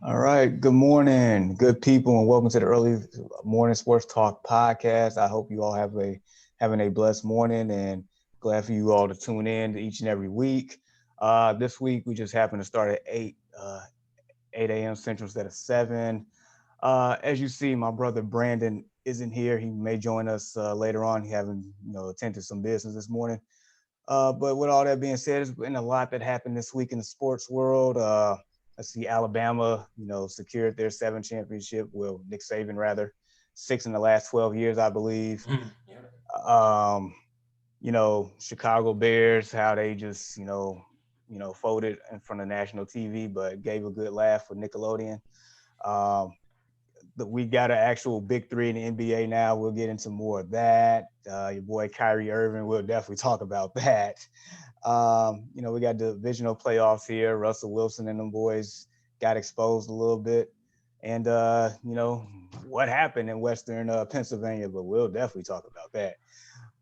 All right. Good morning, good people, and welcome to the early morning sports talk podcast. I hope you all having a blessed morning, and glad for you all to tune in each and every week. This week we just happened to start at 8 a.m. Central instead of 7. As you see, my brother Brandon isn't here. He may join us later on. He having attended some business this morning. But with all that being said, there's been a lot that happened this week in the sports world. Let's see, Alabama, secured their 7th championship. Well, Nick Saban rather, 6 in the last 12 years, I believe. Yeah. Um, Chicago Bears, how they just, folded in front of national TV, but gave a good laugh for Nickelodeon. Um, we got an actual big three in the NBA now. We'll get into more of that. Your boy Kyrie Irving, we'll definitely talk about that. We got divisional playoffs here. Russell Wilson and them boys got exposed a little bit. And, what happened in Western Pennsylvania, but we'll definitely talk about that.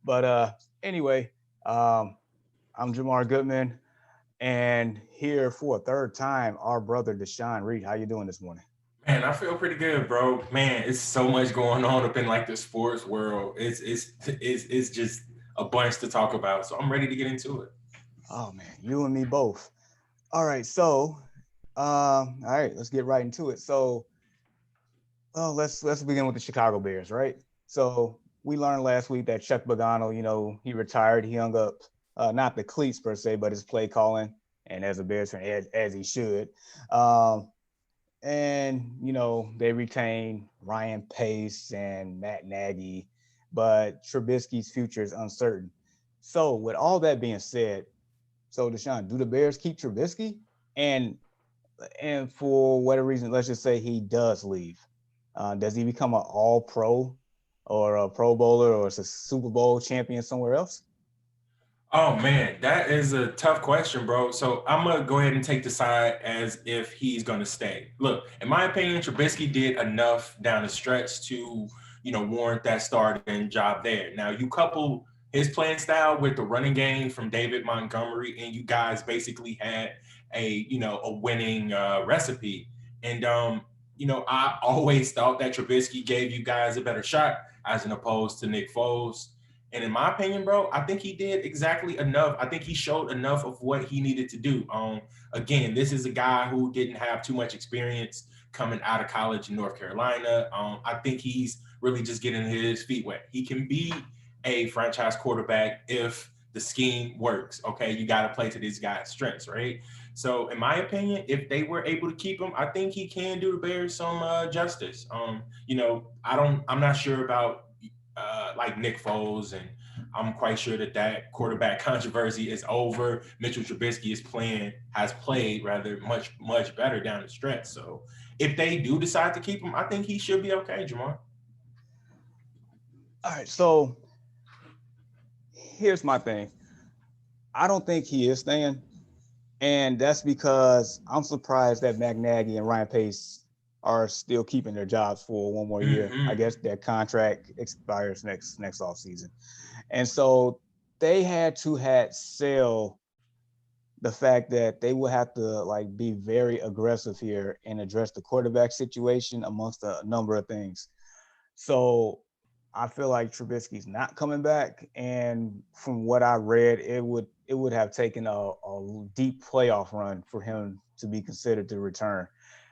But anyway, I'm Jamar Goodman, and here for a third time, our brother Deshaun Reed. How you doing this morning? Man, I feel pretty good, bro. Man, it's so much going on up in like the sports world. It's just a bunch to talk about. So I'm ready to get into it. Oh man, you and me both. All right, so all right, let's get right into it. So, let's begin with the Chicago Bears, right? So we learned last week that Chuck Pagano, he retired. He hung up not the cleats per se, but his play calling, and as a Bears fan, as he should. Um, and they retain Ryan Pace and Matt Nagy, but Trubisky's future is uncertain. So with all that being said, so Deshaun, do the Bears keep Trubisky? And and for whatever reason, let's just say he does leave. Does he become an All Pro or a Pro Bowler or a Super Bowl champion somewhere else? Oh man, that is a tough question, bro. So I'm gonna go ahead and take the side as if he's gonna stay. Look, in my opinion, Trubisky did enough down the stretch to, warrant that starting job there. Now you couple his playing style with the running game from David Montgomery, and you guys basically had a winning recipe. And I always thought that Trubisky gave you guys a better shot as an opposed to Nick Foles. And in my opinion, bro, I think he did exactly enough. I think he showed enough of what he needed to do. Again, this is a guy who didn't have too much experience coming out of college in North Carolina. I think he's really just getting his feet wet. He can be a franchise quarterback if the scheme works. Okay, you got to play to these guys' strengths, right? So, in my opinion, if they were able to keep him, I think he can do the Bears some justice. I'm not sure about like Nick Foles, and I'm quite sure that quarterback controversy is over. Mitchell Trubisky has played rather much better down the stretch. So if they do decide to keep him, I think he should be okay, Jamar. All right, so here's my thing. I don't think he is staying. And that's because I'm surprised that Matt Nagy and Ryan Pace are still keeping their jobs for one more year. I Mm-hmm. guess their contract expires next off season. And so they had to had sell the fact that they will have to like be very aggressive here and address the quarterback situation amongst a number of things. So I feel like Trubisky's not coming back, and from what I read, it would have taken a deep playoff run for him to be considered to return.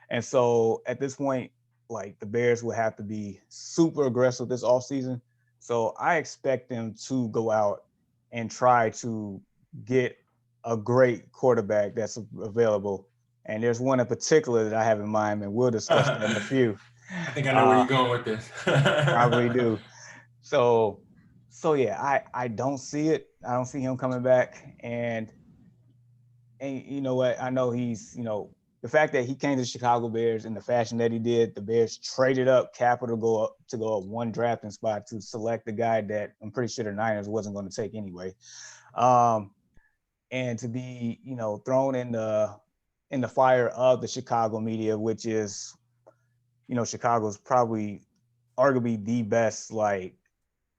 And so at this point, like the Bears will have to be super aggressive this offseason. So I expect them to go out and try to get a great quarterback that's available. And there's one in particular that I have in mind, and we'll discuss that in a few. I think I know where Uh, you're going with this. Probably do. So so yeah, I don't see it. I don't see him coming back. And you know what? I know he's, the fact that he came to the Chicago Bears in the fashion that he did, the Bears traded up capital go up one drafting spot to select the guy that I'm pretty sure the Niners wasn't going to take anyway. Um, and to be, thrown in the fire of the Chicago media, which is, Chicago's probably arguably the best, like,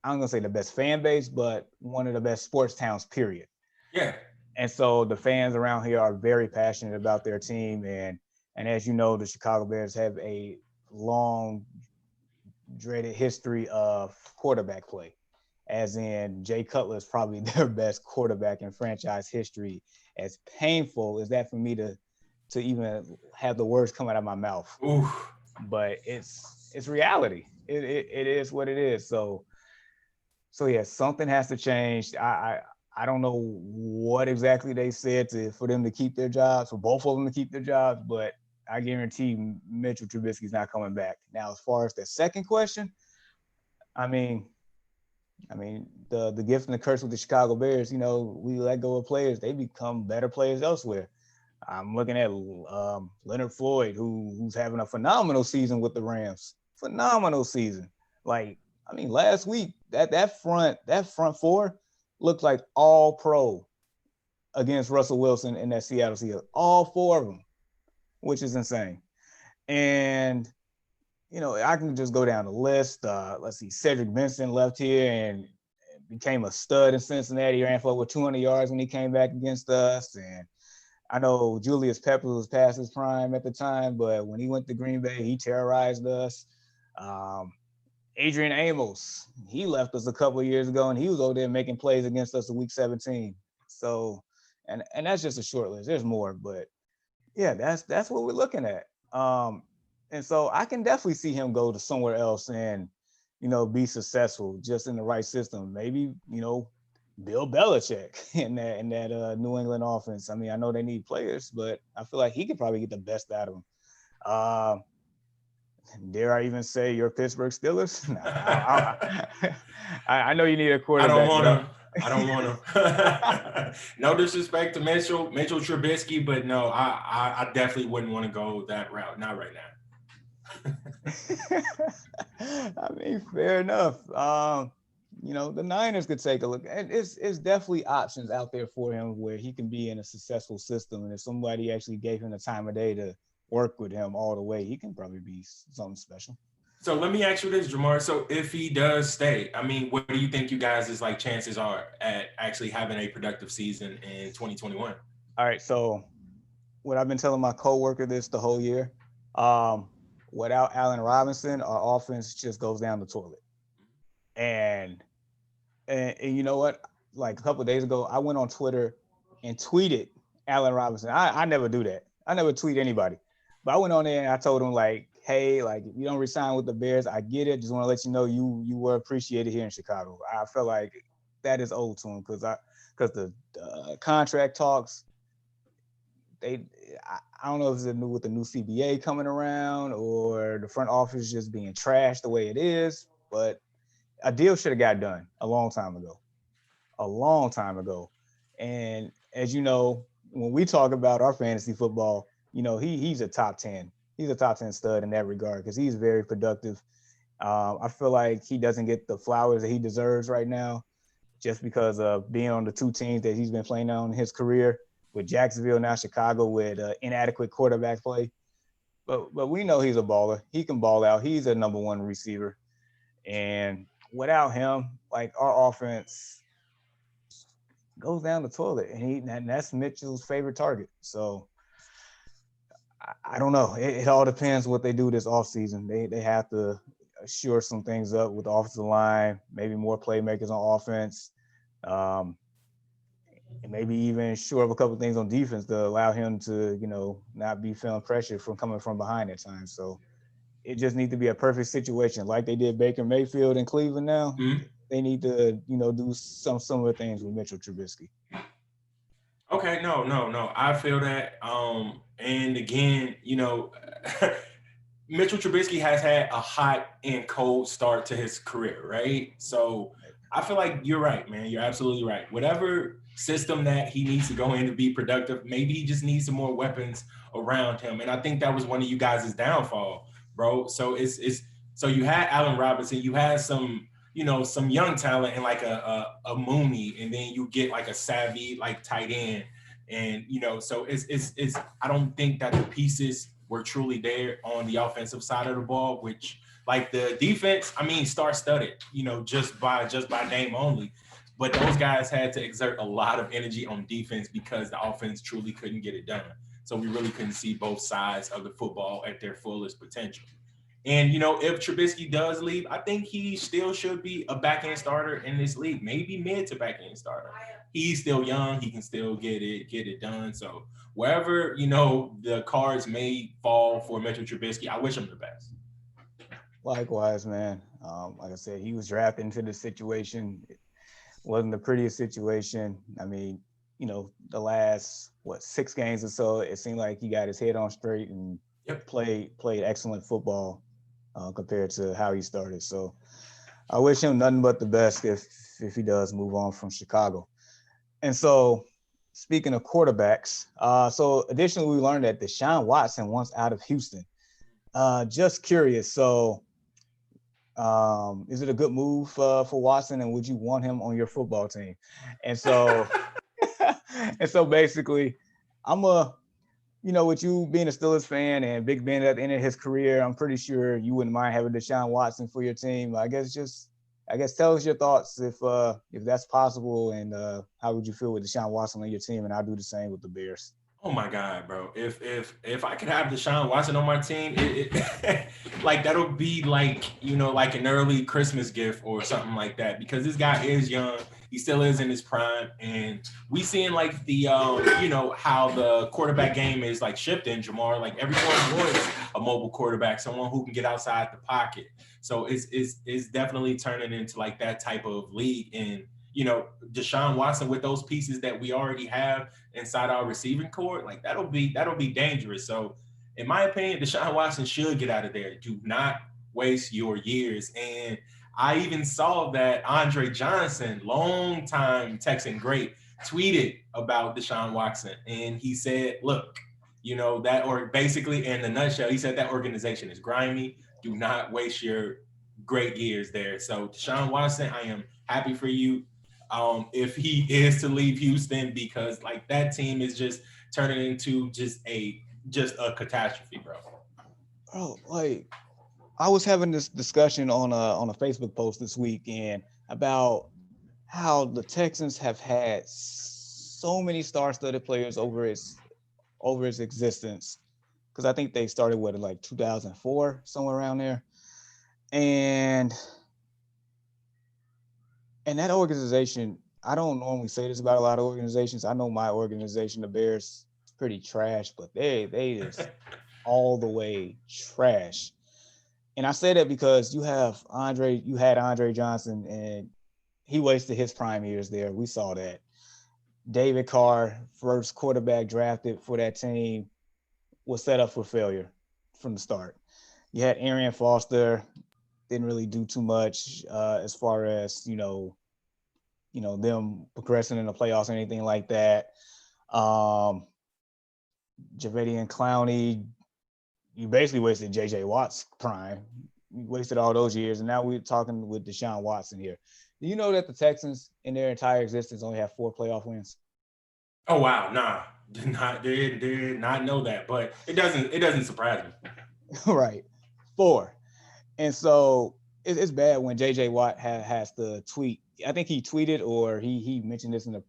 I'm gonna say the best fan base, but one of the best sports towns, period. Yeah. And so the fans around here are very passionate about their team, and And as you know, the Chicago Bears have a long dreaded history of quarterback play, as in Jay Cutler is probably their best quarterback in franchise history. As painful as that for me to even have the words come out of my mouth, Ooh. but it's reality. It is what it is. So yeah, something has to change. I don't know what exactly they said for them to keep their jobs, for both of them to keep their jobs, but I guarantee Mitchell Trubisky's not coming back. Now, as far as the second question, I mean, the gift and the curse with the Chicago Bears. We let go of players; they become better players elsewhere. I'm looking at Leonard Floyd, who's having a phenomenal season with the Rams. Phenomenal season. Like, last week that front four looked like all pro against Russell Wilson in that Seattle Seahawks. All four of them, which is insane. And I can just go down the list. Let's see, Cedric Benson left here and became a stud in Cincinnati. He ran for over 200 yards when he came back against us. And I know Julius Peppers was past his prime at the time, but when he went to Green Bay, he terrorized us. Um, Adrian Amos, he left us a couple of years ago, and he was over there making plays against us in Week 17. So, and that's just a short list. There's more, but yeah, that's what we're looking at. And so I can definitely see him go to somewhere else and be successful just in the right system. Maybe Bill Belichick in that New England offense. I know they need players, but I feel like he could probably get the best out of them. Uh, dare I even say your Pittsburgh Steelers? No, I know you need a I don't quarterback, want but to. I don't want to. No disrespect to Mitchell Trubisky, but no, I definitely wouldn't want to go that route. Not right now. Fair enough. The Niners could take a look, and it's definitely options out there for him where he can be in a successful system, and if somebody actually gave him the time of day to work with him all the way, he can probably be something special. So let me ask you this, Jamar. So if he does stay, what do you think you guys' chances are at actually having a productive season in 2021? All right, so what I've been telling my coworker this the whole year, um, without Allen Robinson, our offense just goes down the toilet. And and you know what? Like a couple of days ago, I went on Twitter and tweeted Allen Robinson. I never do that. I never tweet anybody. But I went on there and I told him like, hey, like if you don't resign with the Bears, I get it. Just want to let you know you were appreciated here in Chicago. I felt like that is old to him because the contract talks they I don't know if it's new with the new CBA coming around or the front office just being trashed the way it is, but a deal should have got done a long time ago. A long time ago. And as you know, when we talk about our fantasy football, he's a top 10. He's a top 10 stud in that regard because he's very productive. I feel like he doesn't get the flowers that he deserves right now just because of being on the two teams that he's been playing on in his career with Jacksonville, now Chicago with inadequate quarterback play. But we know he's a baller. He can ball out. He's a number one receiver. And without him, like our offense goes down the toilet, and that's Mitchell's favorite target. So I don't know. It all depends what they do this offseason. They have to shore some things up with the offensive line, maybe more playmakers on offense, um, and maybe even shore up a couple of things on defense to allow him to, not be feeling pressure from coming from behind at times. So it just needs to be a perfect situation, like they did Baker Mayfield in Cleveland. Now Mm-hmm. they need to, do some similar things with Mitchell Trubisky. Okay, no. I feel that. And again, Mitchell Trubisky has had a hot and cold start to his career, right? So I feel like you're right, man. You're absolutely right. Whatever system that he needs to go in to be productive, maybe he just needs some more weapons around him. And I think that was one of you guys' downfall, bro. So it's so you had Allen Robinson, you had some young talent and like a Mooney, and then you get like a savvy like tight end, and so it's I don't think that the pieces were truly there on the offensive side of the ball, which like the defense, star studded, just by name only. But those guys had to exert a lot of energy on defense because the offense truly couldn't get it done. So we really couldn't see both sides of the football at their fullest potential. And if Trubisky does leave, I think he still should be a back end starter in this league, maybe mid to back end starter. He's still young; he can still get it done. So wherever the cards may fall for Mitchell Trubisky, I wish him the best. Likewise, man. Like I said, he was drafted into this situation. It wasn't the prettiest situation. I mean, the last 6 games or so, it seemed like he got his head on straight and Yep. played excellent football compared to how he started. So I wish him nothing but the best if he does move on from Chicago. And so, speaking of quarterbacks, so additionally, we learned that Deshaun Watson wants out of Houston. Just curious. So, is it a good move for Watson, and would you want him on your football team? And so, and so basically, I'm with you being a Steelers fan and Big Ben at the end of his career, I'm pretty sure you wouldn't mind having Deshaun Watson for your team. I guess tell us your thoughts if that's possible, and how would you feel with Deshaun Watson on your team? And I'll do the same with the Bears. Oh my God, bro! If I could have Deshaun Watson on my team, like that'll be like an early Christmas gift or something like that. Because this guy is young, he still is in his prime, and we seeing like the how the quarterback game is like shifting. Jamar, like everyone wants a mobile quarterback, someone who can get outside the pocket. So it's definitely turning into like that type of league, and Deshaun Watson with those pieces that we already have inside our receiving core, like that'll be dangerous. So, in my opinion, Deshaun Watson should get out of there. Do not waste your years. And I even saw that Andre Johnson, longtime Texan great, tweeted about Deshaun Watson, and he said, "Look, that, or basically in a nutshell, he said that organization is grimy. Do not waste your great years there." So, Deshaun Watson, I am happy for you if he is to leave Houston, because like that team is just turning into just a catastrophe, bro. Oh, like I was having this discussion on a Facebook post this week and about how the Texans have had so many star-studded players over its existence. Because I think they started with like 2004, somewhere around there, and that organization. I don't normally say this about a lot of organizations. I know my organization, the Bears, is pretty trash, but they is all the way trash. And I say that because you had Andre Johnson, and he wasted his prime years there. We saw that. David Carr, first quarterback drafted for that team, was set up for failure from the start. You had Arian Foster, didn't really do too much as far as them progressing in the playoffs or anything like that. Javidian Clowney, you basically wasted J.J. Watt's prime. You wasted all those years, and now we're talking with Deshaun Watson here. Do you know that the Texans, in their entire existence, only have 4 playoff wins? Oh wow, nah, did not know that, but it doesn't surprise me. Right, 4. And so it's bad when J.J. Watt has to tweet. I think he tweeted or he mentioned this in the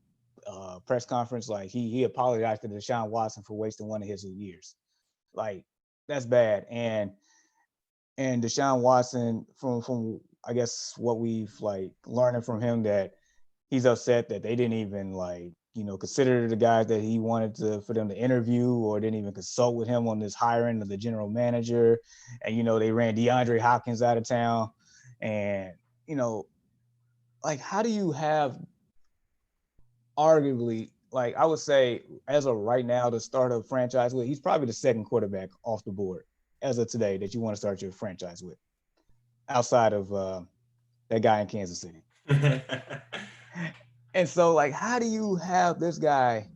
press conference. Like he apologized to Deshaun Watson for wasting one of his years. Like that's bad. And Deshaun Watson, from I guess what we've like learning from him, that he's upset that they didn't even like consider the guys that he wanted for them to interview, or didn't even consult with him on this hiring of the general manager. And they ran DeAndre Hopkins out of town. And like, how do you have, arguably, like I would say, as of right now, to start a franchise with, he's probably the second quarterback off the board as of today that you want to start your franchise with, outside of that guy in Kansas City. And so, like, how do you have this guy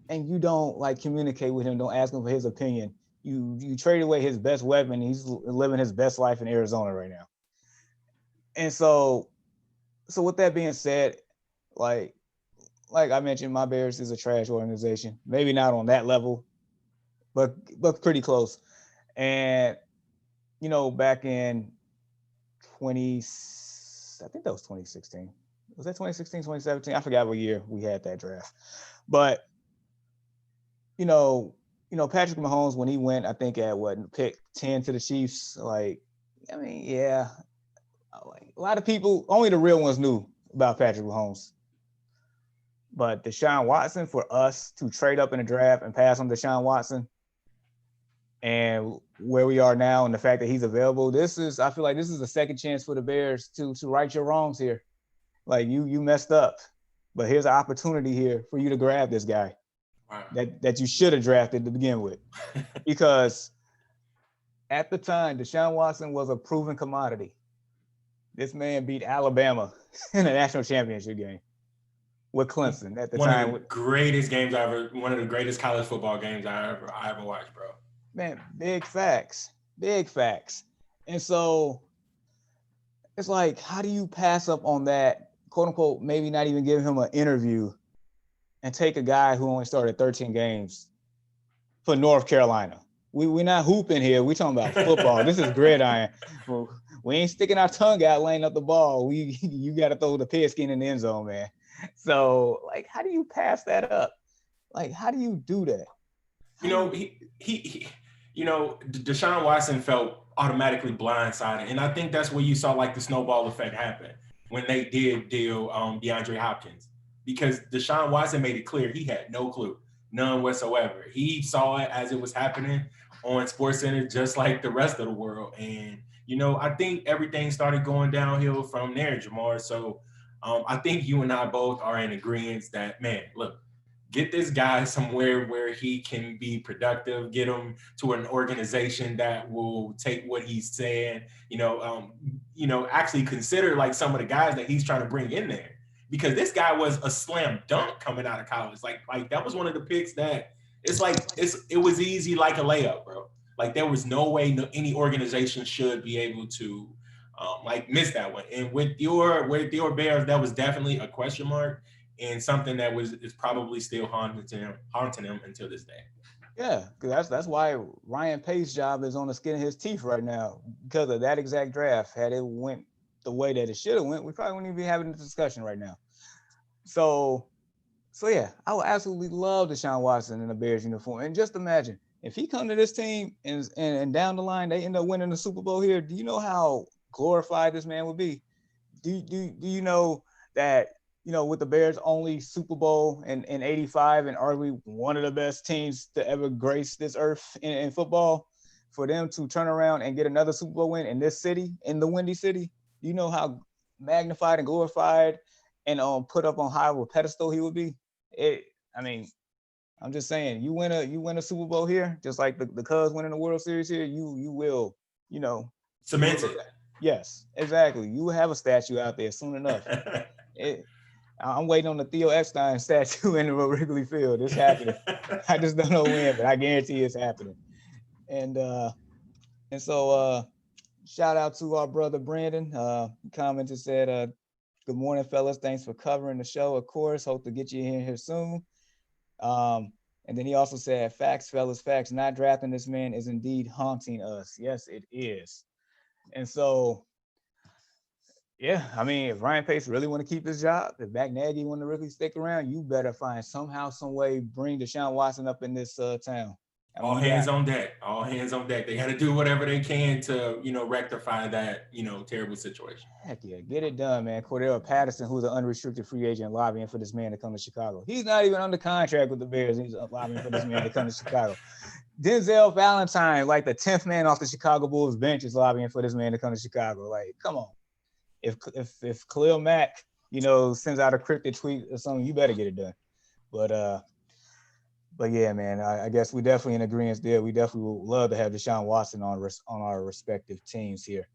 and you don't like communicate with him, don't ask him for his opinion? You trade away his best weapon. He's living his best life in Arizona right now. And so with that being said, like I mentioned, my Bears is a trash organization. Maybe not on that level, but pretty close. And back in 20, I think that was 2016. Was that 2016, 2017? I forgot what year we had that draft. But, Patrick Mahomes, when he went, I think at pick 10 to the Chiefs, like, I mean, yeah, like, a lot of people, only the real ones knew about Patrick Mahomes. But Deshaun Watson, for us to trade up in the draft and pass on Deshaun Watson, and where we are now and the fact that he's available, I feel like this is a second chance for the Bears to right your wrongs here. Like, you messed up, but here's an opportunity here for you to grab this guy. Wow. that you should have drafted to begin with. Because at the time, Deshaun Watson was a proven commodity. This man beat Alabama in a national championship game with Clemson at the time. One of the greatest games I ever, one of the greatest college football games I ever watched, bro. Man, big facts. And so it's like, how do you pass up on that, quote unquote, maybe not even give him an interview and take a guy who only started 13 games for North Carolina? We're not hooping here. We're talking about football. This is gridiron. We ain't sticking our tongue out laying up the ball. You got to throw the pigskin in the end zone, man. So, like, how do you pass that up? Like, how do you do that? He Deshaun Watson felt automatically blindsided. And I think that's where you saw, like, the snowball effect happen when they did deal DeAndre Hopkins. Because Deshaun Watson made it clear he had no clue, none whatsoever. He saw it as it was happening on SportsCenter, just like the rest of the world. And, I think everything started going downhill from there, Jamar. So I think you and I both are in agreement that, man, look, get this guy somewhere where he can be productive, get him to an organization that will take what he's saying, actually consider, like, some of the guys that he's trying to bring in there. Because this guy was a slam dunk coming out of college. Like that was one of the picks that it was easy like a layup, bro. Like, there was no way any organization should be able to miss that one. And with your Bears, that was definitely a question mark and something that is probably still haunting him until this day. Yeah, because that's why Ryan Pace's job is on the skin of his teeth right now, because of that exact draft. Had it went the way that it should have went, we probably wouldn't even be having this discussion right now. So yeah, I would absolutely love Deshaun Watson in a Bears uniform. And just imagine if he come to this team and down the line they end up winning the Super Bowl here. Do you know how glorified this man would be? Do you know that, with the Bears only Super Bowl in 85 and arguably one of the best teams to ever grace this earth in football, for them to turn around and get another Super Bowl win in this city, in the Windy City, you know how magnified and glorified and put up on high of a pedestal he would be? I'm just saying, you win a Super Bowl here, just like the Cubs winning the World Series here, you will, cement it. Yes, exactly. You will have a statue out there soon enough. I'm waiting on the Theo Epstein statue in the Wrigley Field. It's happening. I just don't know when, but I guarantee it's happening. And so shout out to our brother Brandon. He commented, said, good morning, fellas. Thanks for covering the show, of course. Hope to get you in here soon. And then he also said, facts, fellas, facts. Not drafting this man is indeed haunting us. Yes, it is. And so, yeah, I mean, if Ryan Pace really want to keep his job, if Matt Nagy want to really stick around, you better find somehow, some way, bring Deshaun Watson up in this town. All hands on deck. All hands on deck. They got to do whatever they can to, rectify that, terrible situation. Heck yeah, get it done, man. Cordell Patterson, who's an unrestricted free agent, lobbying for this man to come to Chicago. He's not even under contract with the Bears. He's lobbying for this man to come to Chicago. Denzel Valentine, like the 10th man off the Chicago Bulls bench, is lobbying for this man to come to Chicago. Like, come on. If Khalil Mack, sends out a cryptic tweet or something, you better get it done. But yeah, man, I guess we definitely in agreement there. We definitely would love to have Deshaun Watson on our respective teams here.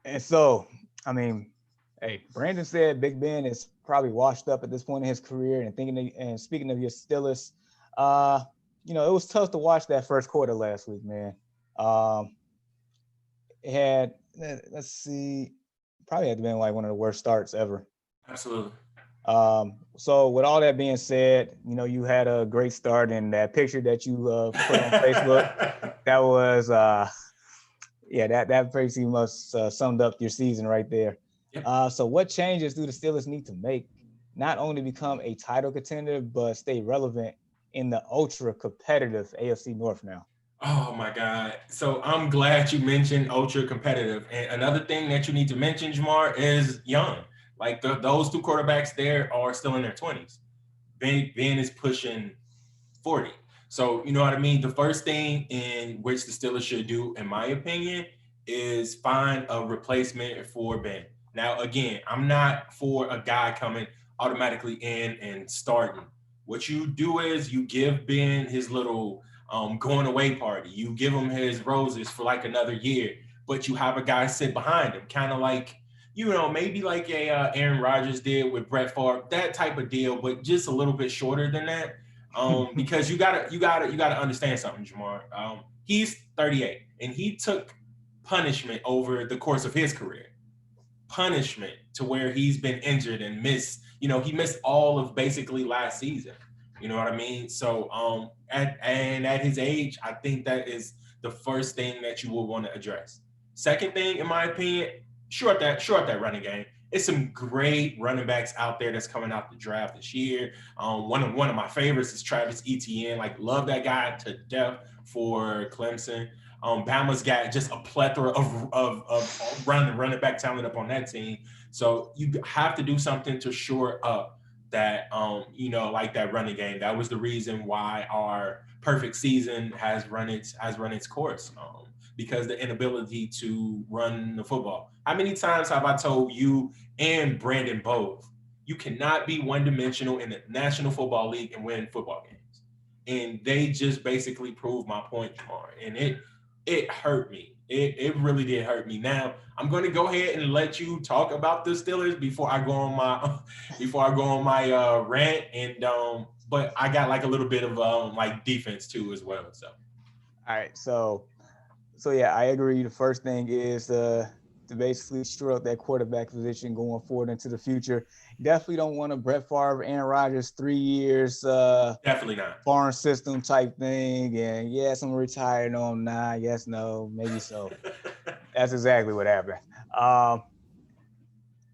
And so, I mean, hey, Brandon said Big Ben is probably washed up at this point in his career. And speaking of your Steelers, it was tough to watch that first quarter last week, man. It had, let's see, probably had to been like one of the worst starts ever. Absolutely. So with all that being said, you had a great start, and that picture that you put on Facebook, that was, that pretty much summed up your season right there. Yep. So what changes do the Steelers need to make, not only become a title contender, but stay relevant in the ultra competitive AFC North now. Oh my God. So I'm glad you mentioned ultra competitive. And another thing that you need to mention, Jamar, is young. Like those two quarterbacks there are still in their 20s. Ben is pushing 40. So, you know what I mean? The first thing in which the Steelers should do, in my opinion, is find a replacement for Ben. Now, again, I'm not for a guy coming automatically in and starting. What you do is you give Ben his little going away party. You give him his roses for like another year, but you have a guy sit behind him, kind of like, maybe like a Aaron Rodgers did with Brett Favre, that type of deal, but just a little bit shorter than that. Because you gotta understand something, Jamar. He's 38, and he took punishment over the course of his career. Punishment to where he's been injured and missed. He missed all of basically last season. You know what I mean? So, at his age, I think that is the first thing that you will want to address. Second thing, in my opinion, short that running game. It's some great running backs out there that's coming out the draft this year. One of my favorites is Travis Etienne. Like, love that guy to death for Clemson. Bama's got just a plethora of running back talent up on that team. So you have to do something to shore up that, like that running game. That was the reason why our perfect season has run its course. Because the inability to run the football. How many times have I told you and Brandon both, you cannot be one-dimensional in the National Football League and win football games? And they just basically proved my point, Jamar. And it hurt me. It really did hurt me. Now I'm going to go ahead and let you talk about the Steelers before I go on my rant. And but I got like a little bit of like defense too as well. So All right, so yeah, I agree. The first thing is to basically shore up that quarterback position going forward into the future. Definitely don't want a Brett Favre, Aaron Rodgers 3 years definitely not. farm system type thing. And yes, I'm retired. No, I'm not. Yes, no, maybe so. That's exactly what happened. Um,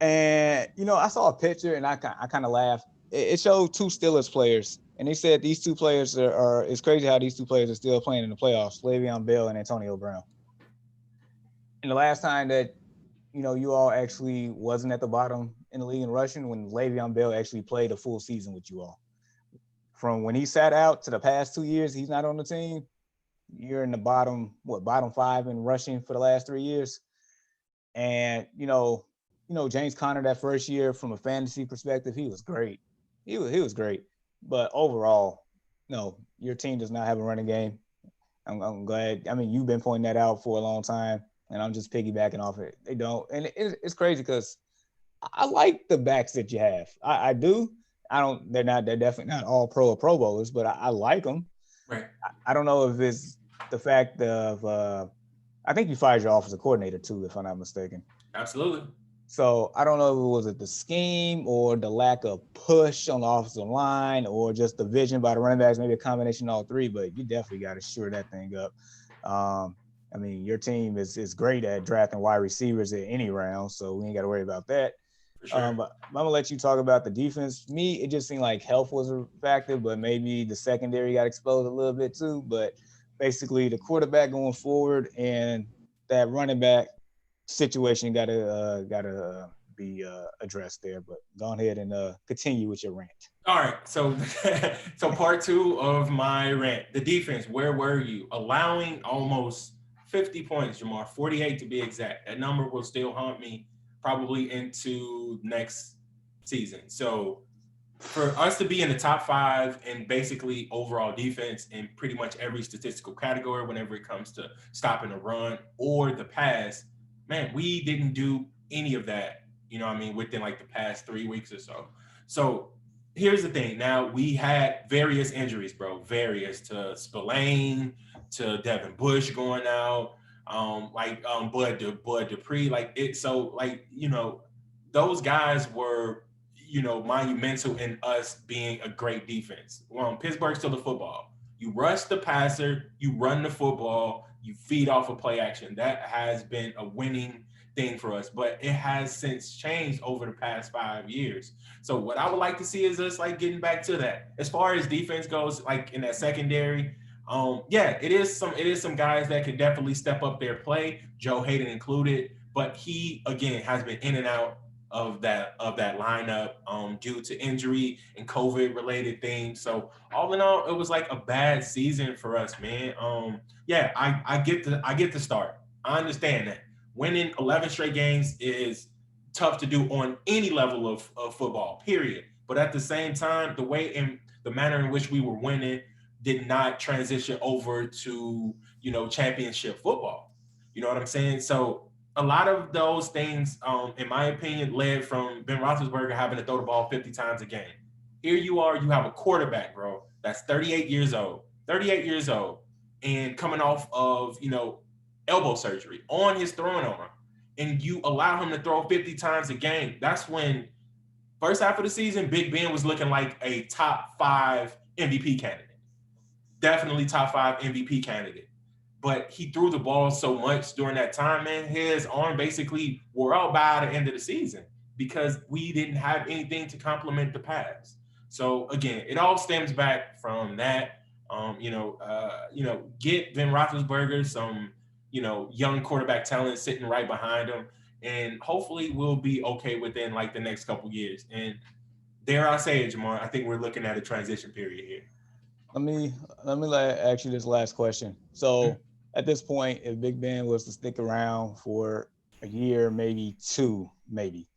and I saw a picture and I kind of laughed. It showed two Steelers players, and they said these two players are. It's crazy how these two players are still playing in the playoffs: Le'Veon Bell and Antonio Brown. And the last time that you all actually wasn't at the bottom in the league in rushing, when Le'Veon Bell actually played a full season with you all. From when he sat out to the past 2 years, he's not on the team. You're in the bottom five in rushing for the last 3 years. And James Conner that first year, from a fantasy perspective, he was great. He was great. But overall, no, your team does not have a running game. I'm glad. I mean, you've been pointing that out for a long time, and I'm just piggybacking off it. They don't, and it's crazy because I like the backs that you have. I do. I don't. They're not. They're definitely not all pro or Pro Bowlers, but I like them. Right. I don't know if it's the fact of. I think you fired your offensive coordinator too, if I'm not mistaken. Absolutely. So I don't know if it was the scheme or the lack of push on the offensive line or just the vision by the running backs, maybe a combination of all three, but you definitely got to shore that thing up. I mean, your team is great at drafting wide receivers at any round, so we ain't got to worry about that. For sure. But I'm going to let you talk about the defense. Me, it just seemed like health was a factor, but maybe the secondary got exposed a little bit too. But basically, the quarterback going forward and that running back situation gotta be addressed there. But go ahead and continue with your rant. All right, so so part two of my rant, the defense. Where were you? Allowing almost 50 points, Jamar, 48 to be exact. That number will still haunt me probably into next season. So for us to be in the top five in basically overall defense in pretty much every statistical category whenever it comes to stopping a run or the pass, man, we didn't do any of that, within like the past 3 weeks or so. So here's the thing. Now, we had various injuries, bro. Various, to Spillane, to Devin Bush going out, Bud Dupree. Like it. So those guys were, monumental in us being a great defense. Well, Pittsburgh still the football. You rush the passer, you run the football, you feed off of play action. That has been a winning thing for us, but it has since changed over the past 5 years. So what I would like to see is us like getting back to that. As far as defense goes, like in that secondary, yeah, it is some guys that could definitely step up their play, Joe Hayden included, but he again has been in and out of that lineup due to injury and COVID related things. So all in all, it was like a bad season for us, man. Yeah, I get the start. I understand that winning 11 straight games is tough to do on any level of football, period. But at the same time, the manner in which we were winning did not transition over to, championship football. You know what I'm saying? So a lot of those things, in my opinion, led from Ben Roethlisberger having to throw the ball 50 times a game. Here you are, you have a quarterback, bro, that's 38 years old, and coming off of, elbow surgery on his throwing arm, and you allow him to throw 50 times a game. That's when first half of the season, Big Ben was looking like a top five MVP candidate. Definitely top five MVP candidate. But he threw the ball so much during that time, man. His arm basically wore out by the end of the season because we didn't have anything to complement the pass. So again, it all stems back from that. Get Ben Roethlisberger some, young quarterback talent sitting right behind him, and hopefully we'll be okay within like the next couple years. And dare I say it, Jamar, I think we're looking at a transition period here. Let me ask you this last question. So at this point, if Big Ben was to stick around for a year, maybe two, maybe,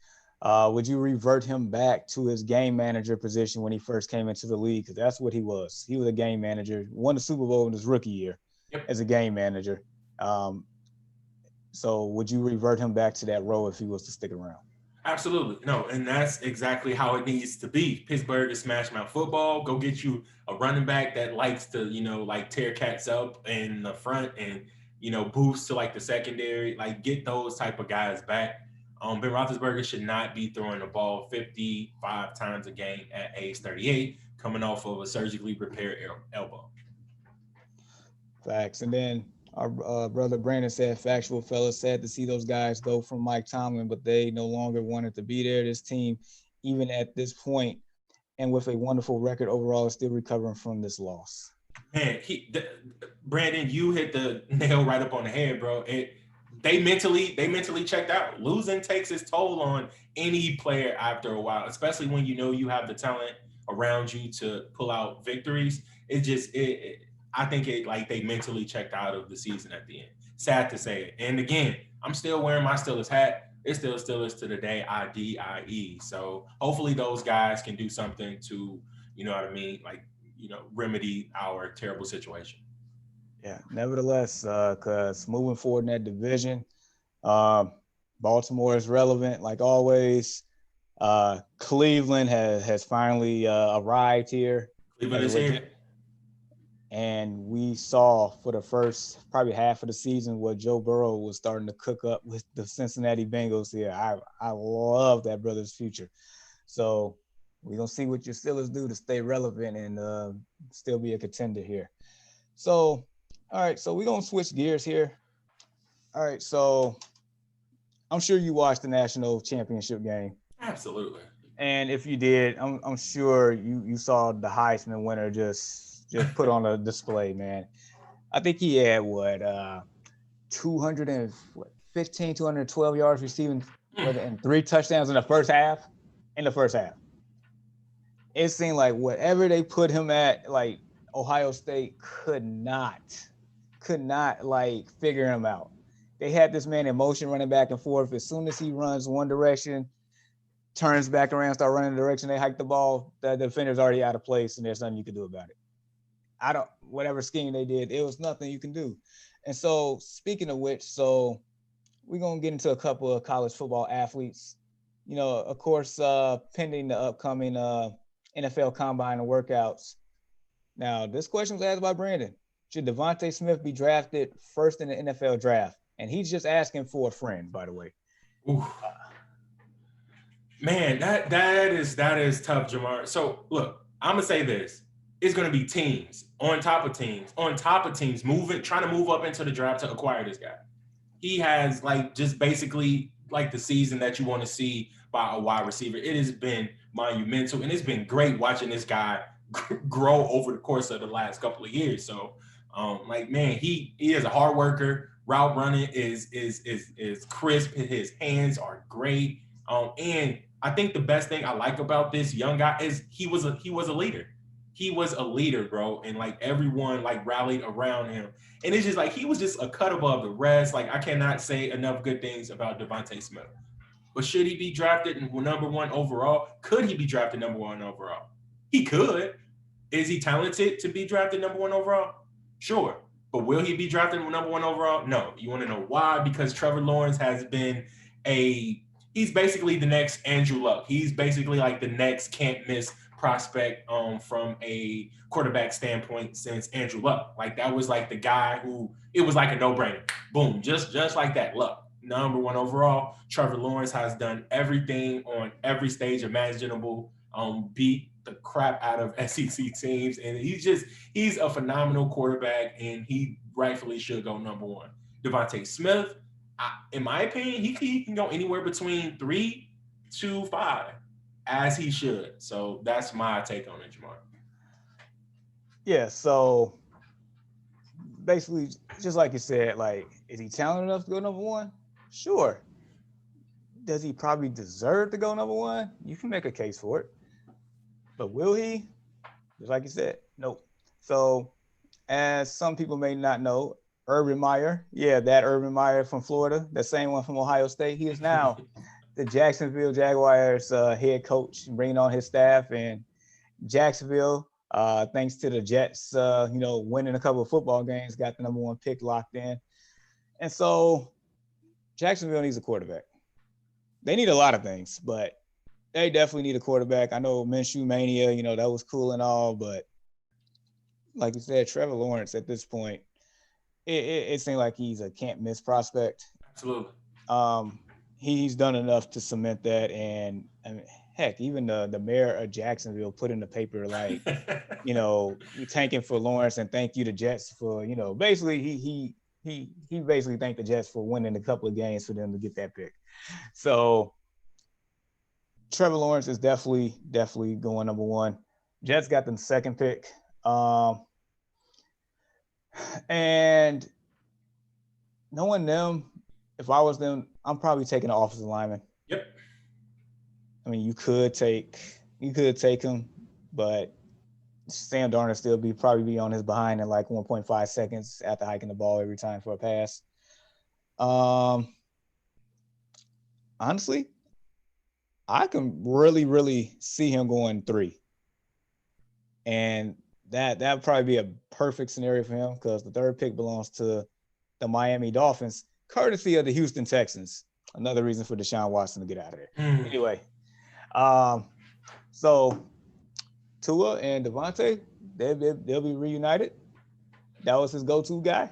would you revert him back to his game manager position when he first came into the league? Because that's what he was. He was a game manager, won the Super Bowl in his rookie year Yep. as a game manager. Um, so would you revert him back to that role if he was to stick around? Absolutely. No, and that's exactly how it needs to be. Pittsburgh is smash mouth football. Go get you a running back that likes to, like tear cats up in the front and, boost to like the secondary. Like get those type of guys back. Ben Roethlisberger should not be throwing the ball 55 times a game at age 38, coming off of a surgically repaired elbow. Facts. And then our brother Brandon said, factual fellas, sad to see those guys go from Mike Tomlin, but they no longer wanted to be there. This team, even at this point, and with a wonderful record overall, is still recovering from this loss. Man, Brandon, you hit the nail right up on the head, bro. They mentally checked out. Losing takes its toll on any player after a while, especially when you know you have the talent around you to pull out victories. It just I think it like they mentally checked out of the season at the end. Sad to say it. And again, I'm still wearing my Steelers hat. It's still Steelers to the day. IDIE. So hopefully those guys can do something to, you know what I mean, like, remedy our terrible situation. Yeah. Nevertheless, because moving forward in that division, um, Baltimore is relevant like always. Cleveland has finally arrived here, Cleveland is here. and we saw for the first probably half of the season what Joe Burrow was starting to cook up with the Cincinnati Bengals here. I love that brother's future. So we're gonna see what your Steelers do to stay relevant and still be a contender here. So, all right, so we're gonna switch gears here. All right, so I'm sure you watched the national championship game. Absolutely. And if you did, I'm sure you saw the Heisman winner just put on a display, man. I think he had what 212 yards receiving and three touchdowns in the first half. In the first half, it seemed like whatever they put him at, like Ohio State could not like figure him out. They had this man in motion running back and forth. As soon as he runs one direction, turns back around, start running the direction they hike the ball, the defender's already out of place, and there's nothing you can do about it. Whatever scheme they did, it was nothing you can do. And so, speaking of which, so we're gonna get into a couple of college football athletes. Of course, pending the upcoming NFL Combine and workouts. Now, this question was asked by Brandon: should Devontae Smith be drafted first in the NFL draft? And he's just asking for a friend, by the way. Oof. Man, that is tough, Jamar. So look, I'm gonna say this: it's gonna be teams on top of teams on top of teams moving, trying to move up into the draft to acquire this guy. he has like just basically like the season that you want to see by a wide receiver. It has been monumental, and it's been great watching this guy grow over the course of the last couple of years. So, like man, he is a hard worker. Route running is crisp. His hands are great. And I think the best thing I like about this young guy is he was a leader. He was a leader, bro, and like everyone like rallied around him. And it's just like he was just a cut above the rest. Like I cannot say enough good things about Devontae Smith. But should he be drafted number one overall? Could he be drafted number one overall? He could. Is he talented to be drafted number one overall? Sure. But will he be drafted number one overall? No. You want to know why? Because Trevor Lawrence has been he's basically the next Andrew Luck. He's basically like the next can't miss prospect from a quarterback standpoint since Andrew Luck. Like that was like the guy who it was like a no-brainer. Boom, just like that. Luck. Number one overall. Trevor Lawrence has done everything on every stage imaginable. Beat the crap out of SEC teams, and he's a phenomenal quarterback, and he rightfully should go number one. Devontae Smith, in my opinion, he can go anywhere between 3 to 5, as he should. So that's my take on it, Jamar. Yeah, so basically, just like you said, like, is he talented enough to go number one? Sure. Does he probably deserve to go number one? You can make a case for it. But will he? Just like you said, nope. So, as some people may not know, Urban Meyer, that Urban Meyer from Florida, the same one from Ohio State, he is now the Jacksonville Jaguars head coach, bringing on his staff. And Jacksonville, thanks to the Jets, winning a couple of football games, got the number one pick locked in. And so Jacksonville needs a quarterback. They need a lot of things, but they definitely need a quarterback. I know Minshew Mania, that was cool and all, but like you said, Trevor Lawrence at this point, it seems like he's a can't miss prospect. Absolutely. He's done enough to cement that, and I mean, heck, even the mayor of Jacksonville put in the paper like, we tanking for Lawrence and thank you to Jets for, basically he basically thanked the Jets for winning a couple of games for them to get that pick. So Trevor Lawrence is definitely going number one. Jets got the second pick. And knowing them, if I was them, I'm probably taking an offensive lineman. Yep. I mean, you could take him, but Sam Darnold still probably be on his behind in like 1.5 seconds after hiking the ball every time for a pass. Honestly, I can really, really see him going 3. And that would probably be a perfect scenario for him because the third pick belongs to the Miami Dolphins, courtesy of the Houston Texans. Another reason for Deshaun Watson to get out of there. Anyway, so Tua and Devontae, they'll be reunited. That was his go-to guy.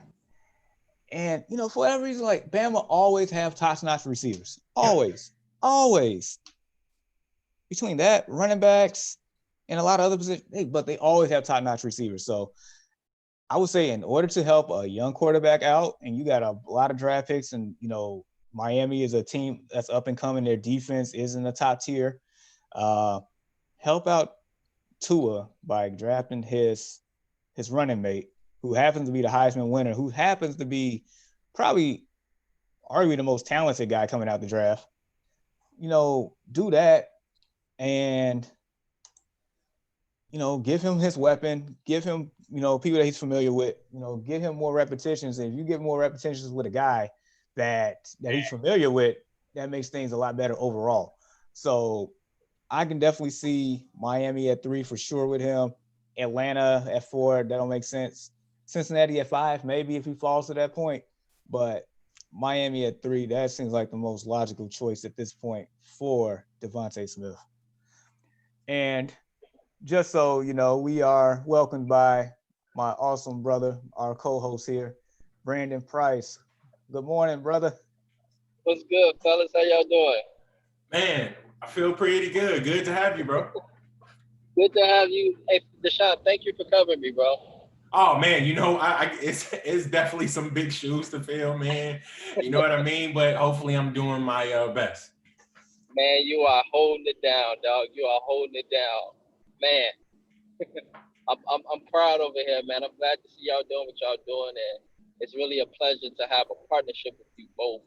And, for whatever reason, like Bama always have top-notch receivers. Always. Between that, running backs, and a lot of other positions, but they always have top-notch receivers. So I would say in order to help a young quarterback out, and you got a lot of draft picks, and, Miami is a team that's up and coming. Their defense is in the top tier. Help out Tua by drafting his running mate, who happens to be the Heisman winner, who happens to be probably arguably the most talented guy coming out the draft. Do that and, give him his weapon, give him, people that he's familiar with, give him more repetitions. And if you get more repetitions with a guy that he's familiar with, that makes things a lot better overall. So I can definitely see Miami at 3 for sure with him. Atlanta at 4, that'll make sense. Cincinnati at 5, maybe if he falls to that point. But Miami at 3, that seems like the most logical choice at this point for Devontae Smith. And just so you know, we are welcomed by my awesome brother, our co-host here, Brandon Price. Good morning, brother. What's good, fellas? How y'all doing? Man, I feel pretty good. Good to have you, bro. Good to have you. Hey, Deshaun, thank you for covering me, bro. Oh man, it's definitely some big shoes to fill, man. You know what I mean? But hopefully, I'm doing my best. Man, you are holding it down, dog. You are holding it down, man. I'm proud over here, man. I'm glad to see y'all doing what y'all doing, and it's really a pleasure to have a partnership with you both.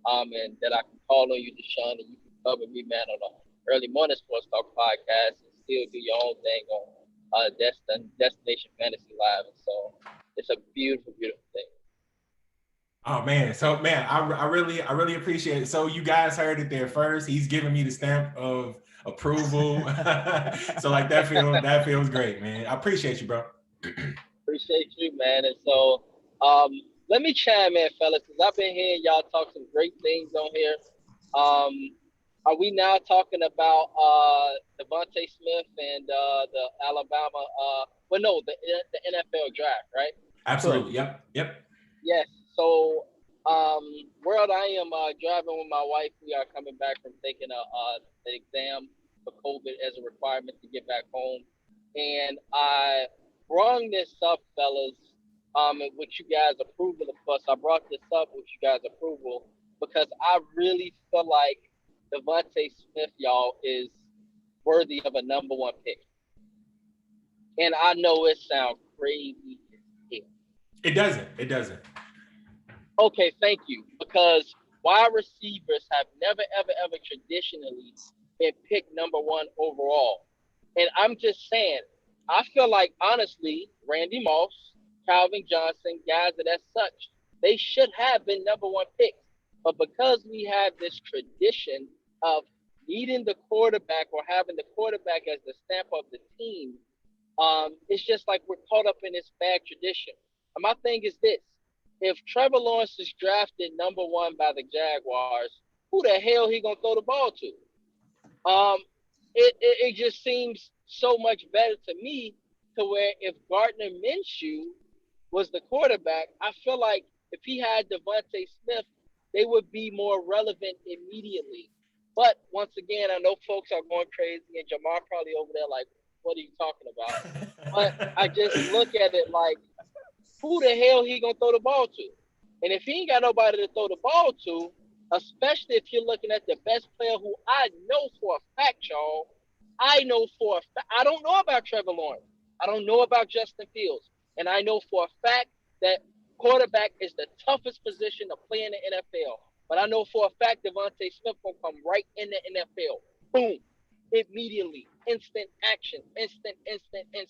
And that I can call on you, Deshaun, and you can cover me, man, on the early morning sports talk podcast, and still do your own thing on Destination Fantasy Live. And so it's a beautiful, beautiful thing. Oh man, so man, I really appreciate it. So you guys heard it there first. He's giving me the stamp of approval. So like that feels great, man. I appreciate you, bro. Appreciate you, man. And so let me chime in, fellas, because I've been hearing y'all talk some great things on here. Um, are we now talking about Devontae Smith and the Alabama? Well, no, the NFL draft, right? Correct. Absolutely. Yep. Yes. So, world, I am driving with my wife. We are coming back from taking an exam for COVID as a requirement to get back home, and I brought this up, fellas, with you guys' approval, of course. I brought this up with you guys' approval because I really feel like Devontae Smith, y'all, is worthy of a number one pick. And I know it sounds crazy as hell. It doesn't. It doesn't. Okay, thank you. Because wide receivers have never, ever, ever traditionally been picked number one overall. And I'm just saying, I feel like, honestly, Randy Moss, Calvin Johnson, guys of that such, they should have been number one picks. But because we have this tradition of needing the quarterback or having the quarterback as the stamp of the team, it's just like we're caught up in this bad tradition. And my thing is this: if Trevor Lawrence is drafted number one by the Jaguars, who the hell he gonna throw the ball to? It just seems so much better to me to where if Gardner Minshew was the quarterback, I feel like if he had Devontae Smith, they would be more relevant immediately. But once again, I know folks are going crazy, and Jamar probably over there like, "What are you talking about?" But I just look at it like, who the hell he gonna throw the ball to? And if he ain't got nobody to throw the ball to, especially if you're looking at the best player who I know for a fact, y'all, I know for a fact, I don't know about Trevor Lawrence. I don't know about Justin Fields. And I know for a fact that quarterback is the toughest position to play in the NFL. But I know for a fact Devontae Smith will come right in the NFL. Boom. Immediately. Instant action. Instant. And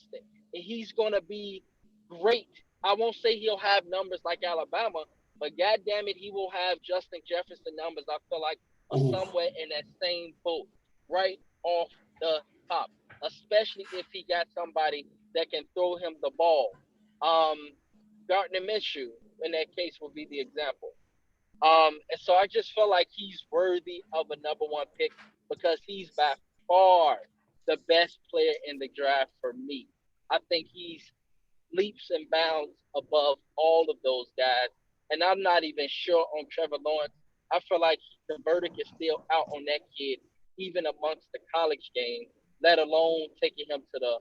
he's going to be great. I won't say he'll have numbers like Alabama, but God damn it, he will have Justin Jefferson numbers. I feel like are somewhere in that same boat, right off the top. Especially if he got somebody that can throw him the ball. Gardner Minshew, in that case, will be the example. And so I just feel like he's worthy of a number one pick because he's by far the best player in the draft for me. I think he's leaps and bounds above all of those guys. And I'm not even sure on Trevor Lawrence. I feel like the verdict is still out on that kid, even amongst the college game, let alone taking him to the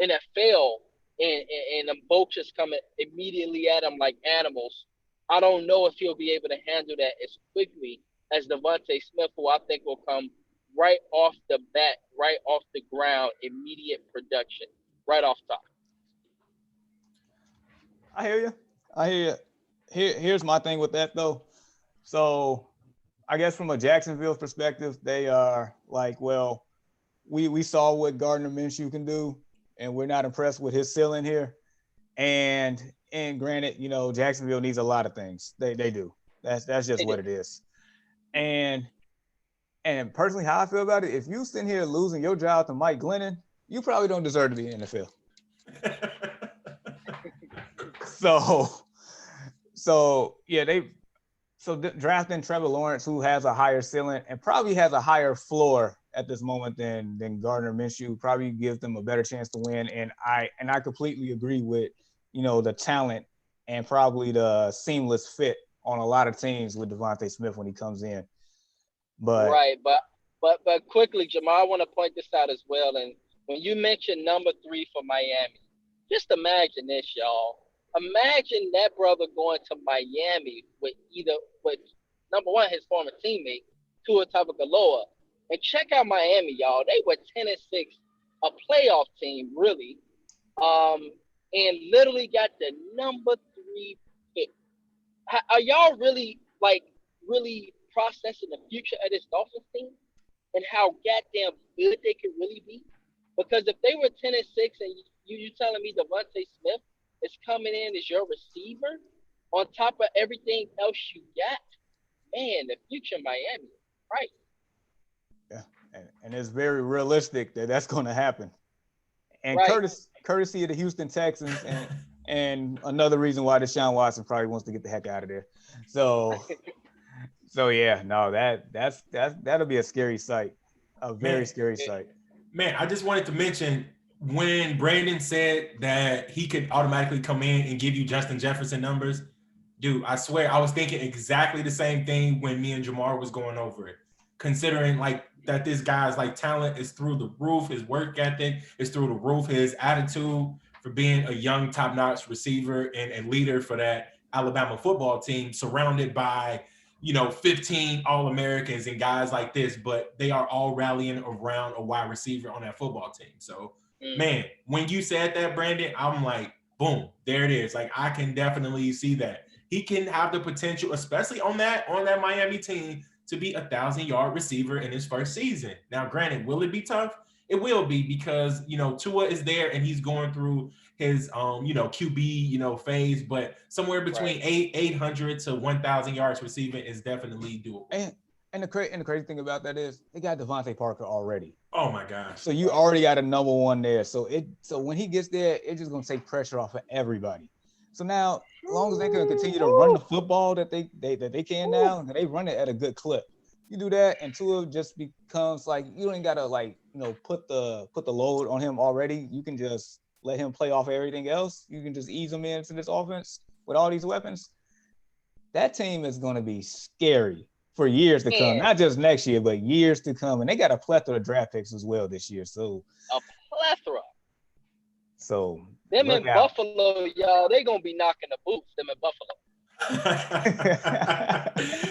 NFL and them vultures coming immediately at him like animals. I don't know if he'll be able to handle that as quickly as Devontae Smith, who I think will come right off the bat, right off the ground, immediate production, right off top. I hear you. I hear you. Here's my thing with that though. So I guess from a Jacksonville perspective, they are like, well, we saw what Gardner Minshew can do, and we're not impressed with his ceiling here. And granted, Jacksonville needs a lot of things. They do. That's just what it is. And personally, how I feel about it, if you sitting here losing your job to Mike Glennon, you probably don't deserve to be in the NFL. So yeah, drafting Trevor Lawrence, who has a higher ceiling and probably has a higher floor at this moment than Gardner Minshew, probably gives them a better chance to win. And I completely agree with the talent and probably the seamless fit on a lot of teams with Devontae Smith when he comes in. But right, but quickly, Jamal, I want to point this out as well. And when you mentioned number 3 for Miami, Just imagine this, y'all. Imagine that brother going to Miami with number one, his former teammate, Tua Tagovailoa. And check out Miami, y'all. They were 10-6, a playoff team, really. And literally got the number 3 pick. Are y'all really processing the future of this Dolphins team and how goddamn good they could really be? Because if they were 10-6 and you telling me Devontae Smith is coming in as your receiver on top of everything else you got, man, the future of Miami, right? Yeah, and it's very realistic that that's going to happen. And Right. courtesy of the Houston Texans, and another reason why Deshaun Watson probably wants to get the heck out of there. So yeah, no, that'll be a scary sight, a very scary sight. Man, I just wanted to mention when Brandon said that he could automatically come in and give you Justin Jefferson numbers. Dude, I swear I was thinking exactly the same thing when me and Jamar was going over it. Considering like that this guy's like talent is through the roof, his work ethic is through the roof, his attitude for being a young top-notch receiver and leader for that Alabama football team, surrounded by 15 All-Americans and guys like this, but they are all rallying around a wide receiver on that football team. So, man, when you said that, Brandon, I'm like, boom, there it is. Like, I can definitely see that. He can have the potential, especially on that Miami team, to be 1,000-yard receiver in his first season. Now, granted, will it be tough? It will be because, Tua is there and he's going through his, QB, phase, but somewhere between 800 to 1,000 yards receiving is definitely doable. And the crazy thing about that is they got Devontae Parker already. Oh my gosh! So you already got a number one there. So when he gets there, it's just gonna take pressure off of everybody. So now, as long as they can continue to run the football that they can now, and they run it at a good clip, you do that, and Tua just becomes like you ain't gotta put the load on him already. You can just let him play off everything else. You can just ease him into this offense with all these weapons. That team is going to be scary for years to come. Not just next year, but years to come. And they got a plethora of draft picks as well this year. So a plethora. So them in Buffalo, y'all, they gonna be knocking the boots. Them in Buffalo.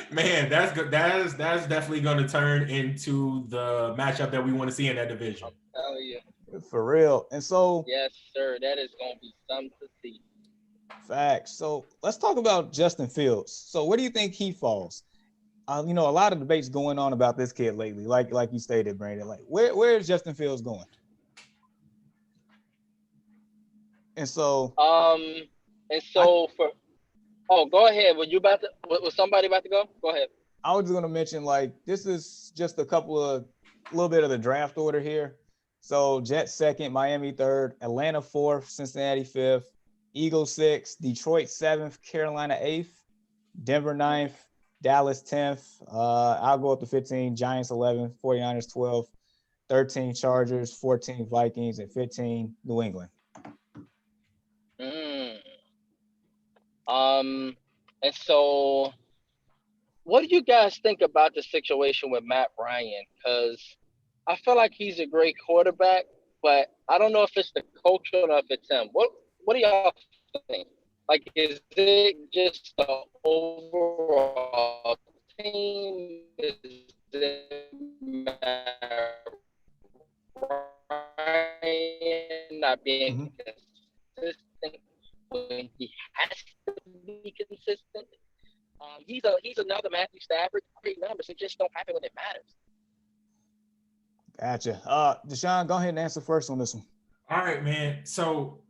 Man, that's good. That's definitely going to turn into the matchup that we want to see in that division. I'm telling you. For real. And so yes, sir, that is gonna be something to see. Facts. So let's talk about Justin Fields. So where do you think he falls? A lot of debates going on about this kid lately, like you stated, Brandon. Like, where is Justin Fields going? And so, go ahead. Was somebody about to go? Go ahead. I was just going to mention, like, this is just a little bit of the draft order here. So Jets 2nd, Miami 3rd, Atlanta 4th, Cincinnati 5th, Eagles 6th, Detroit 7th, Carolina 8th, Denver 9th, Dallas 10th. I'll go up to 15, Giants 11th, 49ers 12th, 13 Chargers, 14 Vikings, and 15 New England. And so what do you guys think about the situation with Matt Ryan? Because I feel like he's a great quarterback, but I don't know if it's the culture or if it's him. What do y'all think? Like, is it just the overall team? Is it Matt Ryan not being consistent when he has to be consistent? He's another Matthew Stafford, great numbers. It just don't happen when it matters. Gotcha. Deshaun, go ahead and answer first on this one. All right, man. So,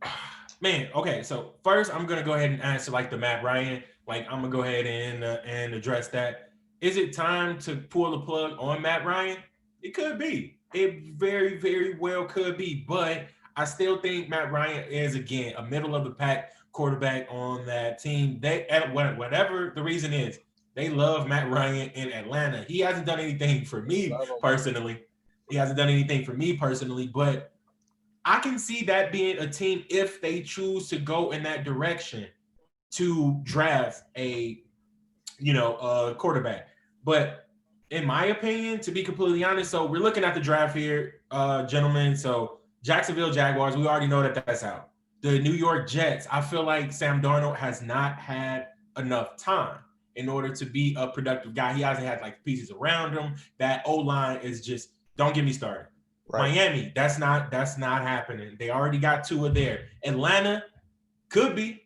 okay. So first, I'm gonna go ahead and answer like the Matt Ryan. Like, I'm gonna go ahead and address that. Is it time to pull the plug on Matt Ryan? It could be. It very, very well could be. But I still think Matt Ryan is, again, a middle of the pack quarterback on that team. They, whatever the reason is, they love Matt Ryan in Atlanta. He hasn't done anything for me personally. But I can see that being a team if they choose to go in that direction to draft a quarterback. But in my opinion, to be completely honest, so we're looking at the draft here, gentlemen. So Jacksonville Jaguars, we already know that that's out. the New York Jets, I feel like Sam Darnold has not had enough time in order to be a productive guy. He hasn't had like pieces around him. That O-line is just, don't get me started. Right. Miami, that's not happening. They already got Tua there. Atlanta, could be.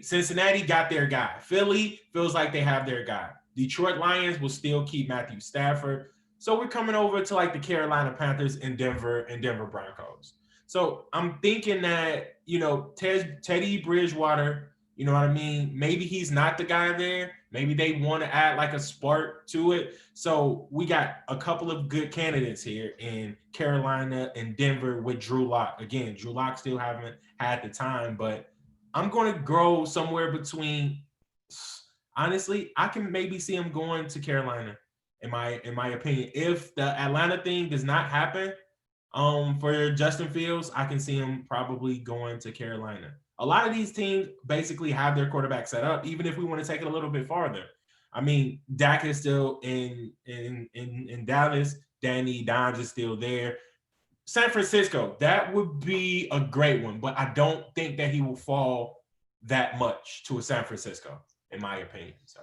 Cincinnati got their guy. Philly feels like they have their guy. Detroit Lions will still keep Matthew Stafford. So we're coming over to like the Carolina Panthers and Denver Broncos. So I'm thinking that, Teddy Bridgewater, you know what I mean? Maybe he's not the guy there. Maybe they want to add like a spark to it. So we got a couple of good candidates here in Carolina and Denver with Drew Lock. Again, Drew Lock still haven't had the time, but I'm going to grow somewhere between. Honestly, I can maybe see him going to Carolina. In my opinion, if the Atlanta thing does not happen, for Justin Fields, I can see him probably going to Carolina. A lot of these teams basically have their quarterback set up. Even if we want to take it a little bit farther, I mean, Dak is still in Dallas. Danny Dimes is still there. San Francisco, that would be a great one, but I don't think that he will fall that much to a San Francisco, in my opinion. So,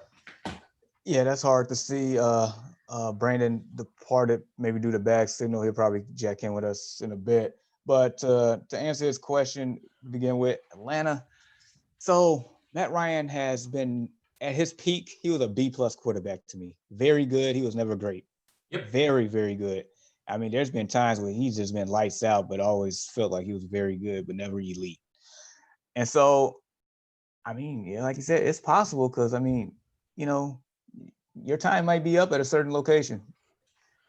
yeah, that's hard to see. Brandon departed maybe due to bad signal. He'll probably jack in with us in a bit. But to answer his question, begin with Atlanta. So Matt Ryan has been at his peak. He was a B+ quarterback to me. Very good. He was never great. Yep. Very, very good. I mean, there's been times where he's just been lights out, but always felt like he was very good, but never elite. And so, I mean, yeah, like you said, it's possible because, I mean, your time might be up at a certain location.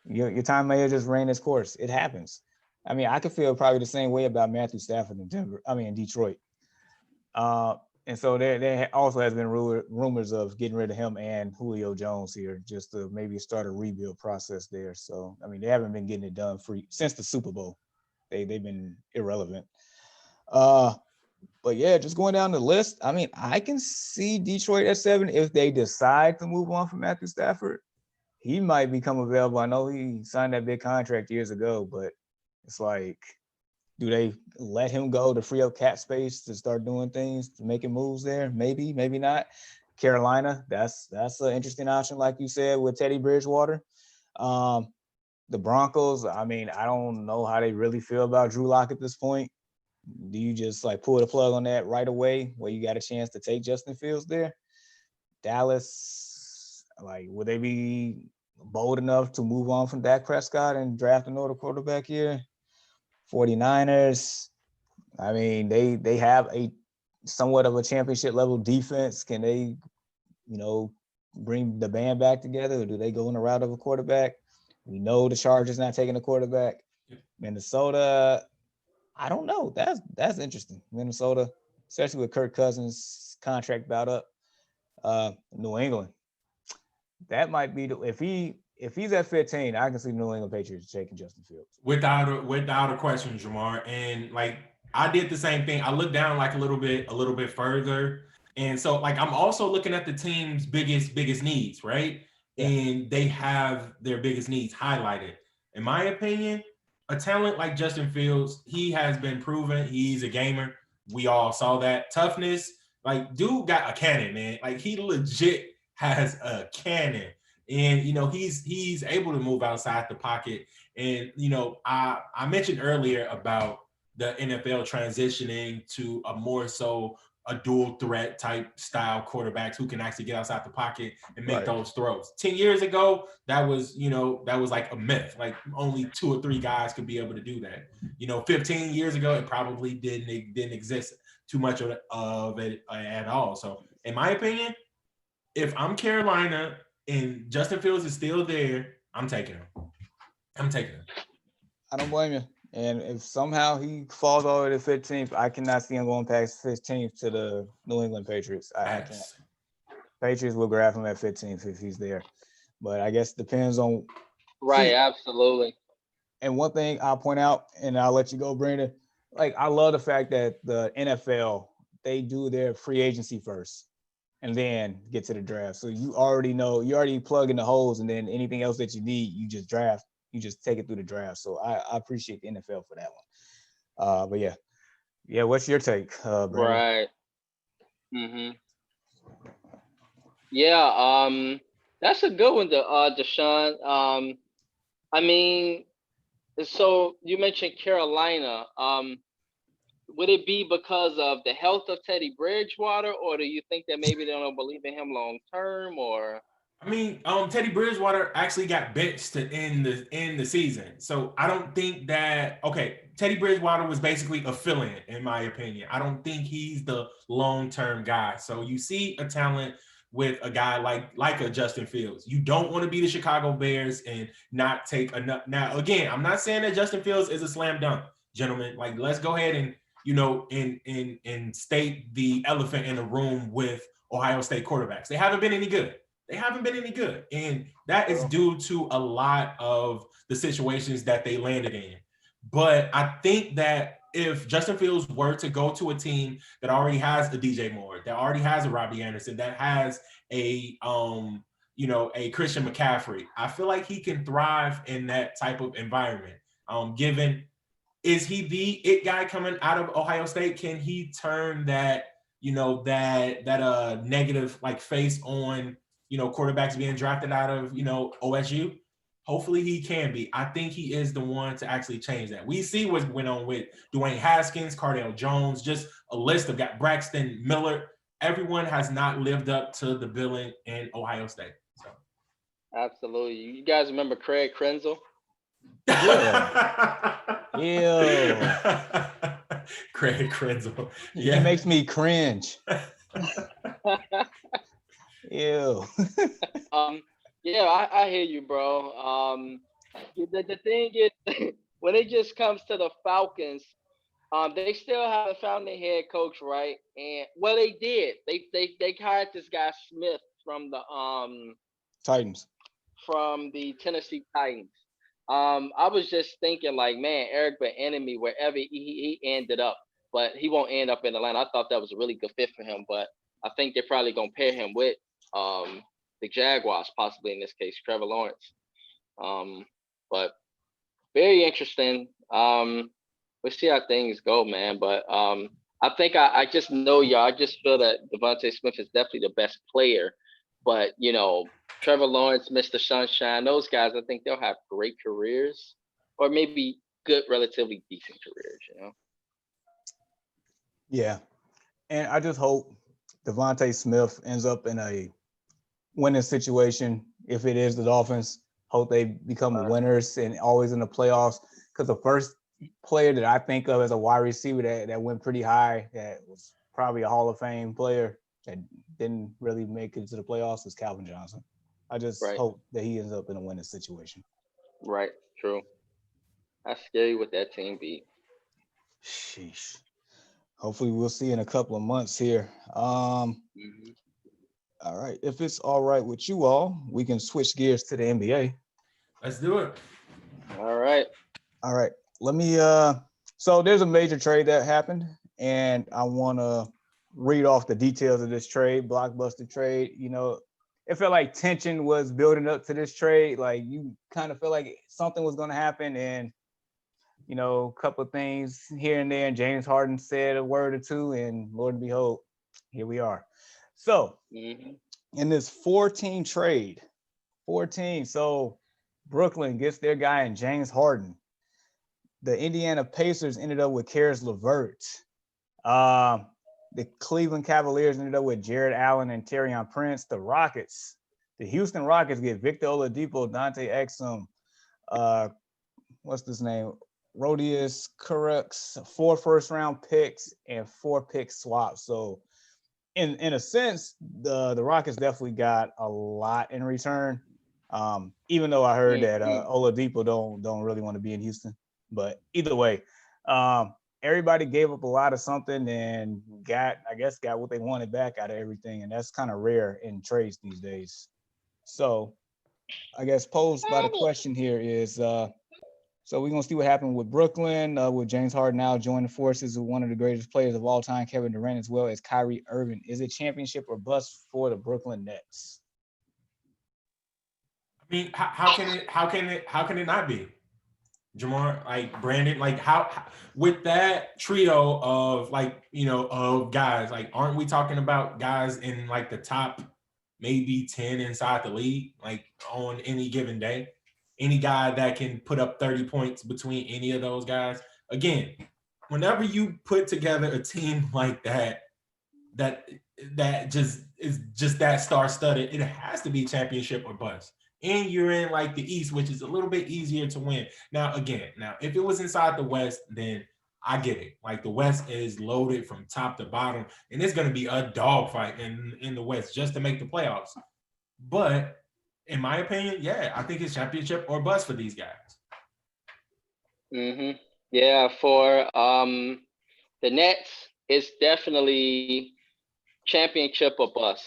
Your time may have just ran its course. It happens. I mean, I could feel probably the same way about Matthew Stafford in Detroit. And so there also has been rumors of getting rid of him and Julio Jones here, just to maybe start a rebuild process there. So, I mean, they haven't been getting it done since the Super Bowl. They've been irrelevant. But yeah, just going down the list, I mean, I can see Detroit at 7 if they decide to move on from Matthew Stafford. He might become available. I know he signed that big contract years ago, but it's like, do they let him go to free up cap space to start doing things, to making moves there? Maybe, maybe not. Carolina, that's an interesting option, like you said, with Teddy Bridgewater. The Broncos, I mean, I don't know how they really feel about Drew Lock at this point. Do you just like pull the plug on that right away where you got a chance to take Justin Fields there? Dallas, like, would they be bold enough to move on from Dak Prescott and draft another quarterback here? 49ers, I mean, they have a somewhat of a championship level defense. Can they, bring the band back together, or do they go in the route of a quarterback? We know the Chargers not taking a quarterback. Minnesota, I don't know. That's interesting. Minnesota, especially with Kirk Cousins' contract bout up. New England, that might be if he's at 15, I can see New England Patriots taking Justin Fields without a question, Jamar. And like, I did the same thing. I looked down like a little bit further, and so like I'm also looking at the team's biggest needs, right? Yeah. And they have their biggest needs highlighted. In my opinion, a talent like Justin Fields, he has been proven. He's a gamer. We all saw that. Toughness, like, dude got a cannon, man. Like, he legit has a cannon. And, he's able to move outside the pocket. And, I mentioned earlier about the NFL transitioning to a more so a dual threat type style quarterbacks who can actually get outside the pocket and make those throws. 10 years ago, that was like a myth. Like, only 2 or 3 guys could be able to do that. 15 years ago, it probably didn't exist too much of it at all. So, in my opinion, if I'm Carolina and Justin Fields is still there, I'm taking him. I don't blame you. And if somehow he falls all the way to 15th, I cannot see him going past 15th to the New England Patriots. I can't. Patriots will grab him at 15th if he's there. But I guess it depends on. Right, absolutely. And one thing I'll point out, and I'll let you go, Brandon, like, I love the fact that the NFL, they do their free agency first and then get to the draft. So you already plug in the holes, and then anything else that you need, you just take it through the draft. So I appreciate the NFL for that one. But yeah, Yeah, what's your take, Brandon? Right. Mm-hmm. Yeah. That's a good one, Deshaun. I mean, so you mentioned Carolina. Would it be because of the health of Teddy Bridgewater, or do you think that maybe they don't believe in him long term, or? I mean, Teddy Bridgewater actually got benched to end the season. So I don't think that Teddy Bridgewater was basically a fill-in, in my opinion. I don't think he's the long-term guy. So you see a talent with a guy like a Justin Fields. You don't want to be the Chicago Bears and not take enough. Now, again, I'm not saying that Justin Fields is a slam dunk, gentlemen. Like, let's go ahead and and state the elephant in the room with Ohio State quarterbacks. They haven't been any good. They haven't been any good. And that is due to a lot of the situations that they landed in. But I think that if Justin Fields were to go to a team that already has a DJ Moore, that already has a Robbie Anderson, that has a a Christian McCaffrey, I feel like he can thrive in that type of environment. Given is he the it guy coming out of Ohio State? Can he turn that negative like face on quarterbacks being drafted out of OSU? Hopefully he can be. I think he is the one to actually change that. We see what went on with Dwayne Haskins, Cardale Jones, just a list of got Braxton Miller. Everyone has not lived up to the billing in Ohio State. So. Absolutely. You guys remember Craig Krenzel? Yeah. Yeah. Craig Krenzel. Yeah. He makes me cringe. Ew. Yeah, I hear you, bro. The thing is, when it just comes to the Falcons, they still haven't found their head coach, right? And well, they did. They hired this guy Smith from the Titans. From the Tennessee Titans. I was just thinking, like, man, Eric Bieniemy, wherever he ended up, but he won't end up in Atlanta. I thought that was a really good fit for him, but I think they're probably gonna pair him with the Jaguars, possibly in this case, Trevor Lawrence. But very interesting. We'll see how things go, man. But I think I just know y'all. I just feel that Devontae Smith is definitely the best player. But Trevor Lawrence, Mr. Sunshine, those guys, I think they'll have great careers, or maybe good, relatively decent careers. Yeah, and I just hope Devontae Smith ends up in a winning situation. If it is the Dolphins, hope they become winners and always in the playoffs. Because the first player that I think of as a wide receiver that went pretty high, that was probably a Hall of Fame player that didn't really make it to the playoffs, was Calvin Johnson. I just hope that he ends up in a winning situation. Right. True. That's scary what that team be. Sheesh. Hopefully we'll see in a couple of months here. All right. If it's all right with you all, we can switch gears to the NBA. Let's do it. All right. Let me so there's a major trade that happened, and I want to read off the details of this trade, blockbuster trade. It felt like tension was building up to this trade. Like, you kind of feel like something was going to happen, and a couple of things here and there, and James Harden said a word or two, and Lord and behold, here we are. So in this 14 trade, so Brooklyn gets their guy in James Harden. The Indiana Pacers ended up with Karis LeVert. The Cleveland Cavaliers ended up with Jared Allen and Taurean Prince. The Houston Rockets get Victor Oladipo, Dante Exum, what's his name? Rodius Kurux, 4 first-round picks and 4 pick swaps. So in a sense, the Rockets definitely got a lot in return. Even though I heard that Oladipo don't really want to be in Houston. But either way, everybody gave up a lot of something and got what they wanted back out of everything. And that's kind of rare in trades these days. So I guess posed by the question here is, so we're going to see what happened with Brooklyn, with James Harden now joining forces with one of the greatest players of all time, Kevin Durant, as well as Kyrie Irving. Is it championship or bust for the Brooklyn Nets? I mean, how can it not be? Jamar, like Brandon, like how with that trio of of guys, like aren't we talking about guys in like the top maybe 10 inside the league, like on any given day? Any guy that can put up 30 points between any of those guys. Again, whenever you put together a team like that that just is just that star-studded, it has to be championship or bust. And you're in like the East, which is a little bit easier to win. Now, again, if it was inside the West, then I get it. Like the West is loaded from top to bottom, and it's going to be a dogfight in the West just to make the playoffs. But in my opinion, yeah, I think it's championship or bust for these guys. Yeah, for the Nets, it's definitely championship or bust.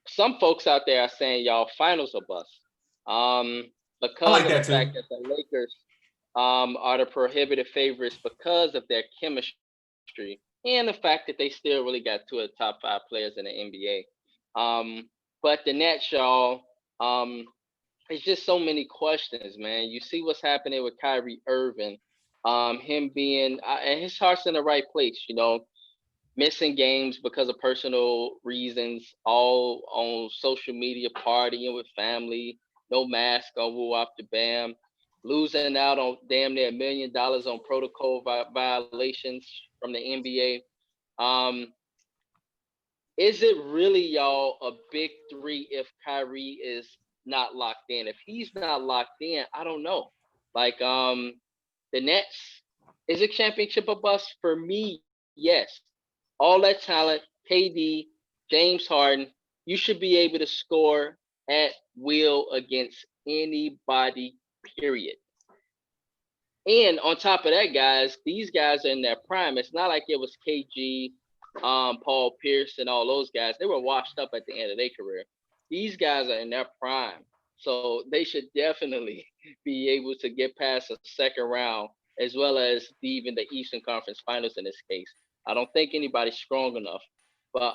Some folks out there are saying y'all finals or bust. I Because like of the that too. fact that the Lakers are the prohibitive favorites because of their chemistry and the fact that they still really got two of the top five players in the NBA. But the Nets, y'all, it's just so many questions, man. You see what's happening with Kyrie Irving, him being and his heart's in the right place, missing games because of personal reasons, all on social media, partying with family, no mask on, woo off the bam, losing out on damn near $1 million on protocol violations from the NBA. Is it really, y'all, a big three if Kyrie is not locked in? If he's not locked in, I don't know. Like, the Nets, is it championship or bust? For me, yes. All that talent, KD, James Harden, you should be able to score at will against anybody, period. And on top of that, guys, these guys are in their prime. It's not like it was KG, Paul Pierce, and all those guys. They were washed up at the end of their career. These guys are in their prime. So they should definitely be able to get past a second round, as well as even the Eastern Conference Finals in this case. I don't think anybody's strong enough. But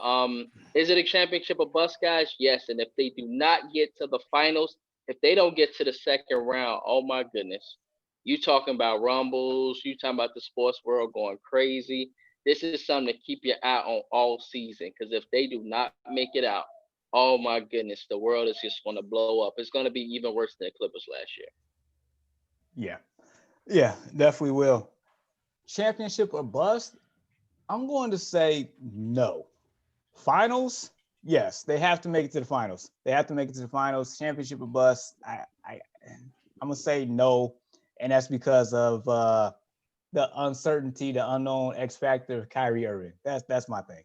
is it a championship or bust, guys? Yes. And if they do not get to the finals, if they don't get to the second round, oh my goodness, you talking about rumbles, you talking about the sports world going crazy. This is something to keep your eye on all season. Because if they do not make it out, oh my goodness, the world is just going to blow up. It's going to be even worse than the Clippers last year. Yeah. Yeah, definitely will. Championship or bust? I'm going to say no. Finals? Yes, they have to make it to the finals. They have to make it to the finals. Championship or bust? I'm gonna say no, and that's because of the uncertainty, the unknown X factor of Kyrie Irving. That's my thing.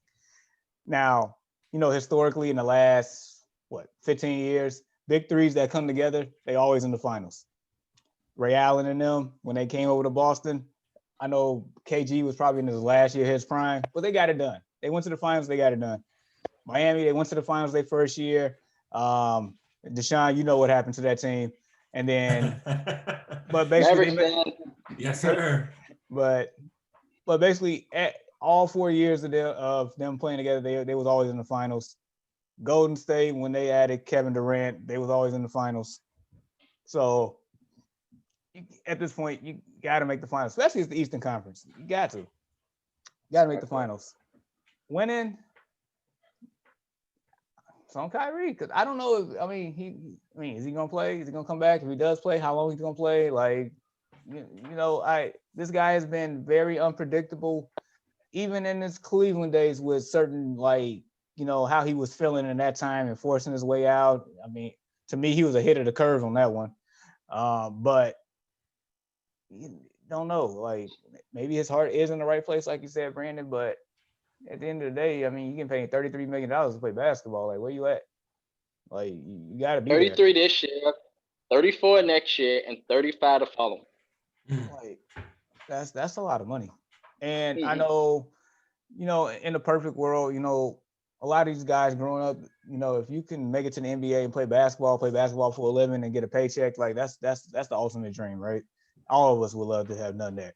Now, historically in the last 15 years, big threes that come together, they always in the finals. Ray Allen and them, when they came over to Boston, I know KG was probably in his last year of his prime, but they got it done. They went to the finals, they got it done. Miami, they went to the finals their first year. Deshaun, you know what happened to that team. And then, but basically, yes, sir. But basically, all 4 years of them playing together, they was always in the finals. Golden State, when they added Kevin Durant, they was always in the finals. So at this point, you got to make the finals, especially as the Eastern Conference. You got to make the finals. Winning, it's on Kyrie, because I don't know. Is he gonna play? Is he gonna come back? If he does play, how long he's gonna play? Like, this guy has been very unpredictable, even in his Cleveland days, with certain how he was feeling in that time and forcing his way out. I mean, to me, he was ahead of the curve on that one. But you don't know. Like, maybe his heart is in the right place, like you said, Brandon. But at the end of the day, you can pay $33 million to play basketball. Like, where you at? Like, you got to be 33 this year, 34 next year, and 35 the following. Like, that's a lot of money. And I know, in the perfect world, a lot of these guys growing up, if you can make it to the NBA and play basketball for a living and get a paycheck, like that's the ultimate dream, right? All of us would love to have done that.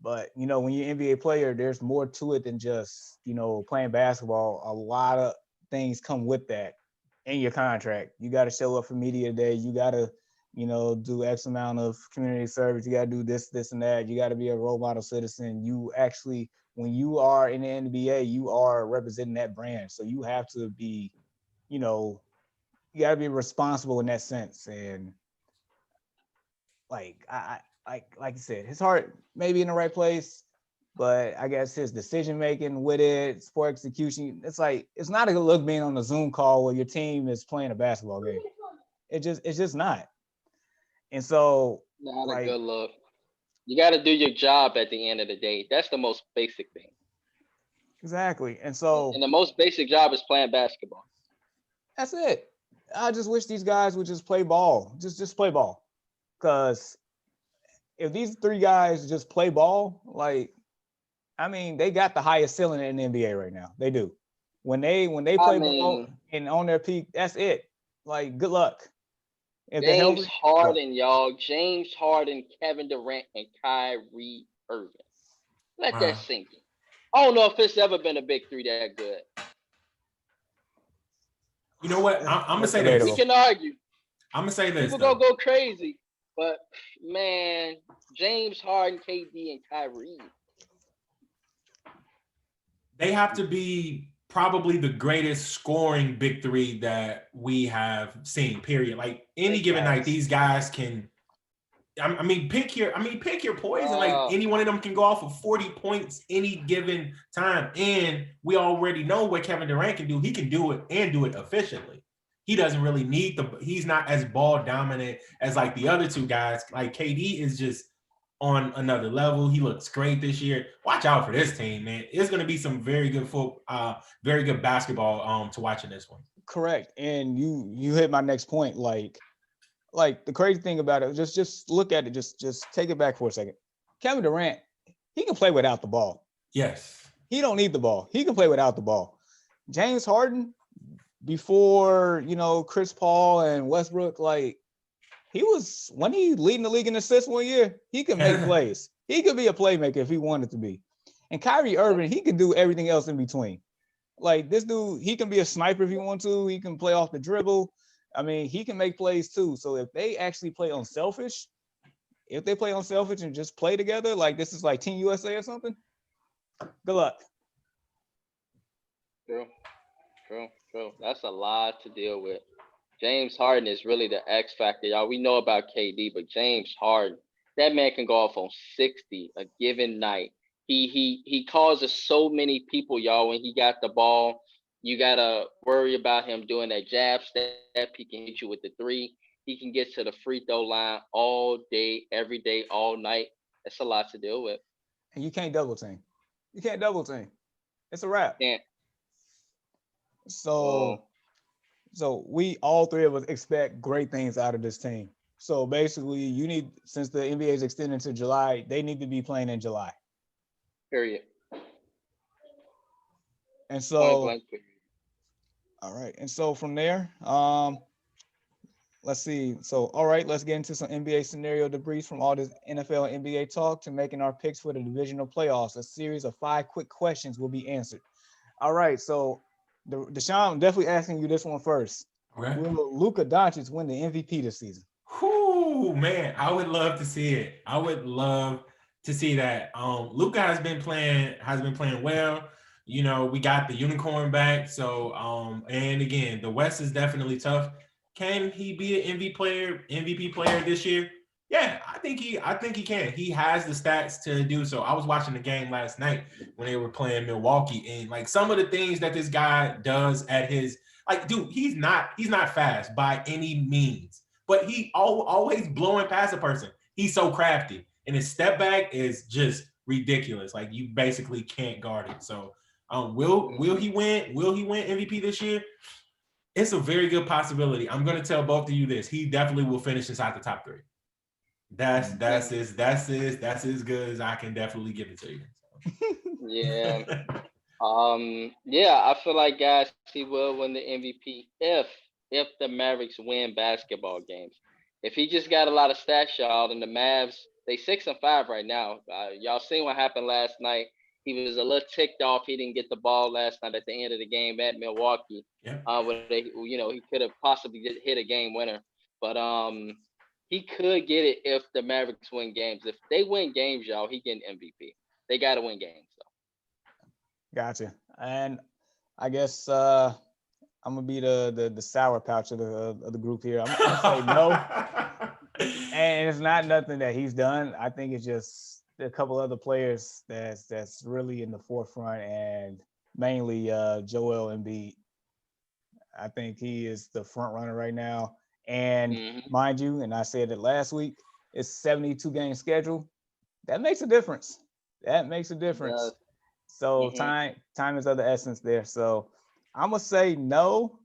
But, when you're an NBA player, there's more to it than just, playing basketball. A lot of things come with that in your contract. You got to show up for media day. You got to, do X amount of community service. You got to do this, this, and that. You got to be a role model citizen. You actually, when you are in the NBA, you are representing that brand. So you have to be, you got to be responsible in that sense. And like you said, his heart may be in the right place, but I guess his decision making with it, sport execution, it's not a good look being on a Zoom call where your team is playing a basketball game. It's just not. And so, not a good look. You got to do your job at the end of the day. That's the most basic thing. Exactly. And the most basic job is playing basketball. That's it. I just wish these guys would just play ball. Just play ball. Because if these three guys just play ball, they got the highest ceiling in the NBA right now. They do. When they play ball and on their peak, that's it. Good luck. If James Harden, y'all. James Harden, Kevin Durant, and Kyrie Irving. Let that sink in. I don't know if it's ever been a big three that good. You know what? I'm gonna say this. We can argue. I'm gonna say this. People gonna go crazy, but man, James Harden, KD, and Kyrie. They have to be probably the greatest scoring big three that we have seen. Period. Any given night, these guys can. Pick your poison. Any one of them can go off of 40 points any given time. And we already know what Kevin Durant can do. He can do it and do it efficiently. He doesn't really need he's not as ball dominant as the other two guys. KD is just on another level. He looks great this year. Watch out for this team, man. It's going to be some very good very good basketball to watch in this one. Correct. And you hit my next point. The crazy thing about it, just look at it, just take it back for a second. Kevin Durant, he can play without the ball. Yes. He don't need the ball. He can play without the ball. James Harden, before, Chris Paul and Westbrook, he was, when he leading the league in assists one year, he could make plays. He could be a playmaker if he wanted to be. And Kyrie Irving, he can do everything else in between. This dude, he can be a sniper if he wants to. He can play off the dribble. He can make plays too. So if they actually play unselfish, and just play together, this is Team USA or something, good luck. True. That's a lot to deal with. James Harden is really the X factor, y'all. We know about KD, but James Harden, that man can go off on 60 a given night. He causes so many people, y'all, when he got the ball. You got to worry about him doing that jab step. He can hit you with the three. He can get to the free throw line all day, every day, all night. That's a lot to deal with. And you can't double team. It's a wrap. Can't. So we, all three of us, expect great things out of this team. So basically, since the NBA is extended to July, they need to be playing in July. Period. And so, all right. And so from there, let's see. So, all right, let's get into some NBA scenario debriefs from all this NFL and NBA talk to making our picks for the divisional playoffs. A series of 5 quick questions will be answered. All right. So, Deshaun, I'm definitely asking you this one first. Okay. Will Luka Doncic win the MVP this season? Whoo, man, I would love to see it. I would love to see that. Luka has been playing well. We got the unicorn back. So, and again, the West is definitely tough. Can he be an MVP player this year? Yeah, I think he can. He has the stats to do so. I was watching the game last night when they were playing Milwaukee, and some of the things that this guy does at his dude, he's not fast by any means, but he always blowing past a person. He's so crafty, and his step back is just ridiculous. You basically can't guard it. So, will he win? Will he win MVP this year? It's a very good possibility. I'm going to tell both of you this. He definitely will finish inside the top 3. That's as good as I can definitely give it to you. Yeah. I feel like, guys, he will win the MVP if the Mavericks win basketball games. If he just got a lot of stats, y'all, and the Mavs, they 6-5 right now. Y'all seen what happened last night. He was a little ticked off. He didn't get the ball last night at the end of the game at Milwaukee. Yeah. Where he could have possibly hit a game winner. But he could get it if the Mavericks win games. If they win games, y'all, he getting MVP. They got to win games. So. Gotcha. And I guess I'm gonna be the sour pouch of the group here. I'm gonna say no. And it's not nothing that he's done. I think it's just a couple other players that's really in the forefront, and mainly Joel Embiid. I think he is the front runner right now. And mind you, and I said it last week, it's 72 game schedule. That makes a difference. That makes a difference. So time is of the essence there. So I'm gonna say no,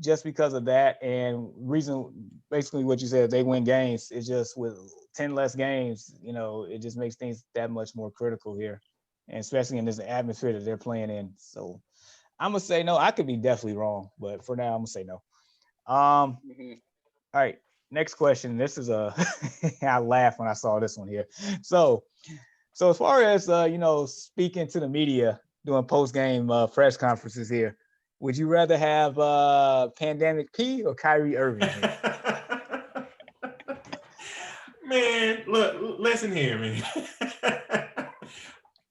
just because of that. And reason, basically what you said, they win games. It's just with 10 less games, it just makes things that much more critical here, and especially in this atmosphere that they're playing in. So I'm gonna say no. I could be definitely wrong, but for now, I'm gonna say no. All right, next question. This is I laughed when I saw this one here. So as far as speaking to the media, doing post game press conferences here, would you rather have Pandemic P or Kyrie Irving here? Man, look, listen here, man.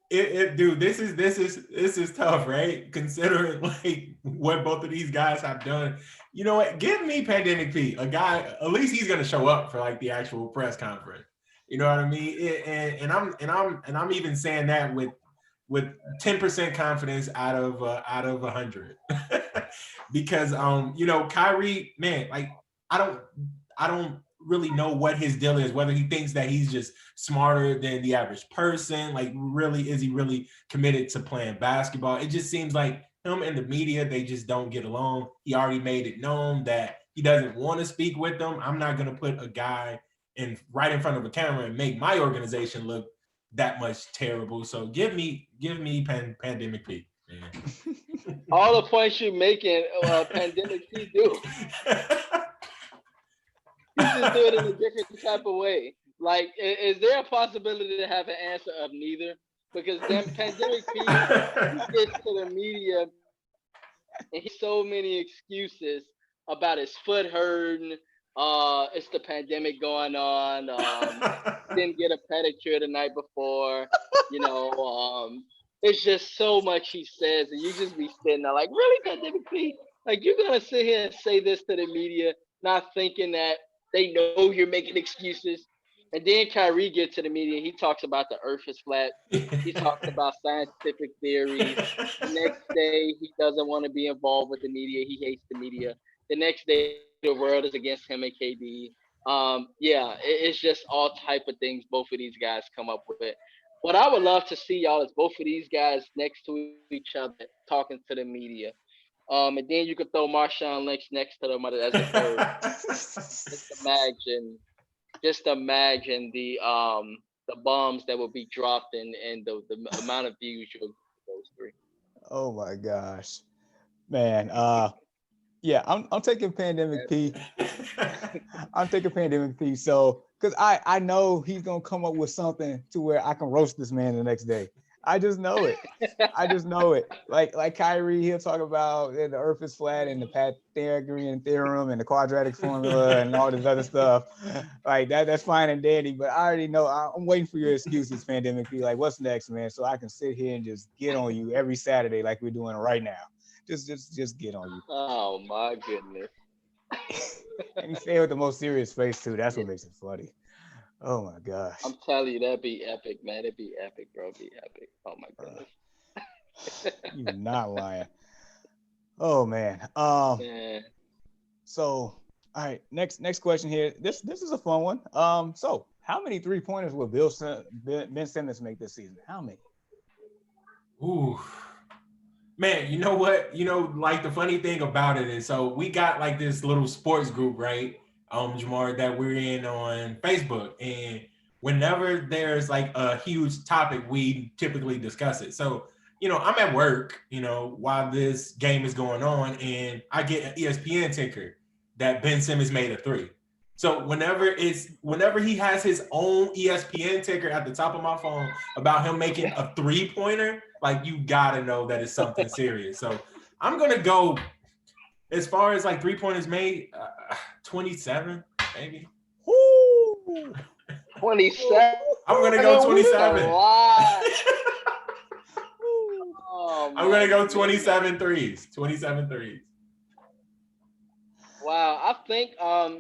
Dude, this is tough, right? Considering like what both of these guys have done. You know what? Give me Pandemic P, a guy. At least he's gonna show up for like the actual press conference. You know what I mean? And I'm even saying that with 10% confidence out of 100, because Kyrie, man, like I don't really know what his deal is, whether he thinks that he's just smarter than the average person. Like, really, is he really committed to playing basketball? It just seems like him and the media, they just don't get along. He already made it known that he doesn't want to speak with them. I'm not going to put a guy right in front of a camera and make my organization look that much terrible. So give me Pandemic P, man. All the points you're making, Pandemic P do. He just do it in a different type of way. Like, is there a possibility to have an answer of neither? Because then Pandemic P, he gets to the media and he so many excuses about his foot hurting. It's the pandemic going on. Didn't get a pedicure the night before. It's just so much he says, and you just be sitting there like, really, Pandemic P? Like, you're gonna sit here and say this to the media, not thinking that they know you're making excuses. And then Kyrie gets to the media. He talks about the Earth is flat. He talks about scientific theories. The next day, he doesn't want to be involved with the media. He hates the media. The next day, the world is against him and KD. It's just all type of things both of these guys come up with. What I would love to see, y'all, is both of these guys next to each other talking to the media. And then you could throw Marshawn Lynch next to them as a third. Just imagine the bombs that will be dropped and the amount of views you will get those three. Oh my gosh, man. Yeah, I'm taking Pandemic P. I'm taking Pandemic P. So, because I know he's gonna come up with something to where I can roast this man the next day. I just know it. Like Kyrie, he'll talk about the Earth is flat and the Pythagorean theorem and the quadratic formula and all this other stuff. Like that's fine and dandy, but I already know. I'm waiting for your excuses, Pandemic P. Like, what's next, man? So I can sit here and just get on you every Saturday, like we're doing right now. Just get on you. Oh my goodness. And he say it with the most serious face too. That's what makes it funny. Oh my gosh. I'm telling you, that'd be epic, man. It'd be epic, bro. It'd be epic. Oh my goodness. You're not lying. Oh man. Man. So all right, next question here. This is a fun one. So how many 3-pointers will Ben Simmons make this season? How many? Ooh. Man, you know what? Like, the funny thing about it is, so we got like this little sports group, right? Jamar, that we're in on Facebook. And whenever there's like a huge topic, we typically discuss it. So, I'm at work, while this game is going on, and I get an ESPN ticker that Ben Simmons made a 3. So whenever he has his own ESPN ticker at the top of my phone about him making a 3-pointer, like, you gotta know that it's something serious. So I'm gonna go as far as like 3-pointers made, 27 maybe. Woo! 27. I'm gonna go 27. Oh, I'm gonna go 27 threes. 27 threes. Wow, I think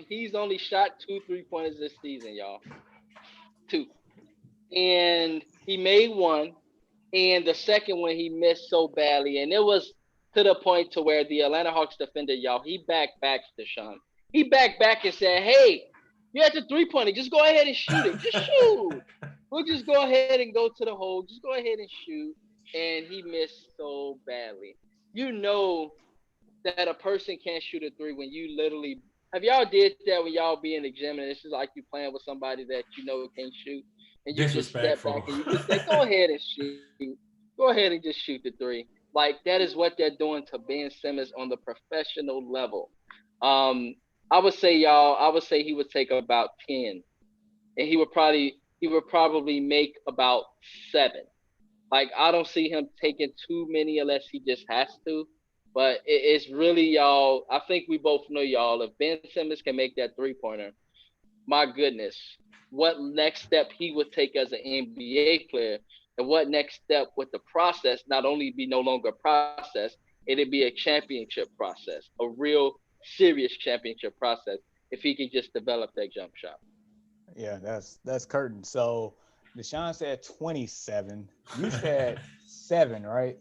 he's only shot 2 3-pointers this season, y'all. 2. And he made one, and the second one he missed so badly, and it was to the point to where the Atlanta Hawks defender, y'all, he backed Deshaun. He backed back and said, "Hey, you're at the 3-pointer. Just go ahead and shoot it. Just shoot. We'll just go ahead and go to the hole. Just go ahead and shoot." And he missed so badly. You know that a person can't shoot a 3 when you literally have y'all did that when y'all be in the gym and it's just like you playing with somebody that you know can't shoot, and you just step back and you just say, "Go ahead and shoot. Go ahead and just shoot the 3." Like that is what they're doing to Ben Simmons on the professional level. I would say, y'all, I would say he would take about 10, and he would probably make about 7. Like I don't see him taking too many unless he just has to. But it's really, y'all. I think we both know, y'all. If Ben Simmons can make that 3-pointer, my goodness, what next step he would take as an NBA player, and what next step with the process not only be no longer a process, it'd be a championship process, a real serious championship process if he can just develop that jump shot. Yeah, that's curtain. So Deshaun said 27. You said 7, right?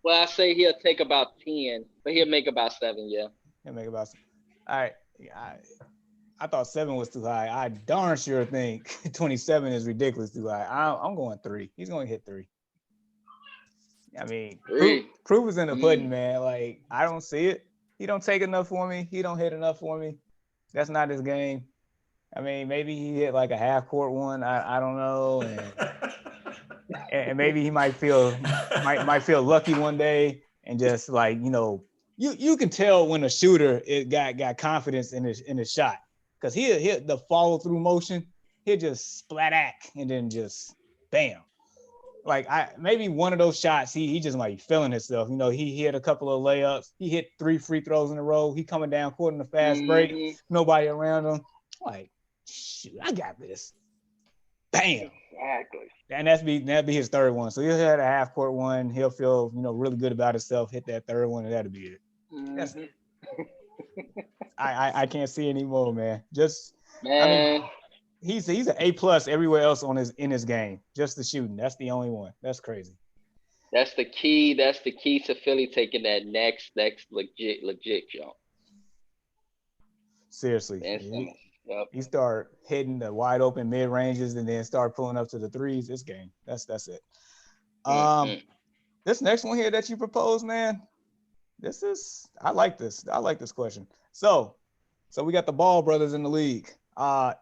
Well, I say he'll take about 10, but he'll make about 7, yeah. He'll make about. All right. I thought 7 was too high. I darn sure think 27 is ridiculous too high. I'm going 3. He's going to hit 3. I mean, proof is in the pudding, man. Like, I don't see it. He don't take enough for me. He don't hit enough for me. That's not his game. I mean, maybe he hit like a half court one. I don't know. And maybe he might feel lucky one day and just like, you can tell when a shooter got confidence in his shot. Because he'll hit the follow through motion, he'll just splat and then just bam. Like maybe one of those shots, he just might be feeling himself. He hit a couple of layups. He hit 3 free throws in a row. He coming down court in a fast break. Nobody around him. Like, shoot, I got this. Bam. Exactly. And that'd be his third one. So he'll hit a half court one. He'll feel really good about himself. Hit that third one, and that'll be it. Mm-hmm. I can't see anymore, man. I mean, he's an A+ everywhere else in his game. Just the shooting. That's the only one. That's crazy. That's the key. That's the key to Philly taking that next legit jump. Seriously. Yep. He start hitting the wide open mid ranges and then start pulling up to the threes. This game. That's it. This next one here that you proposed, man. I like this. I like this question. So we got the Ball brothers in the league.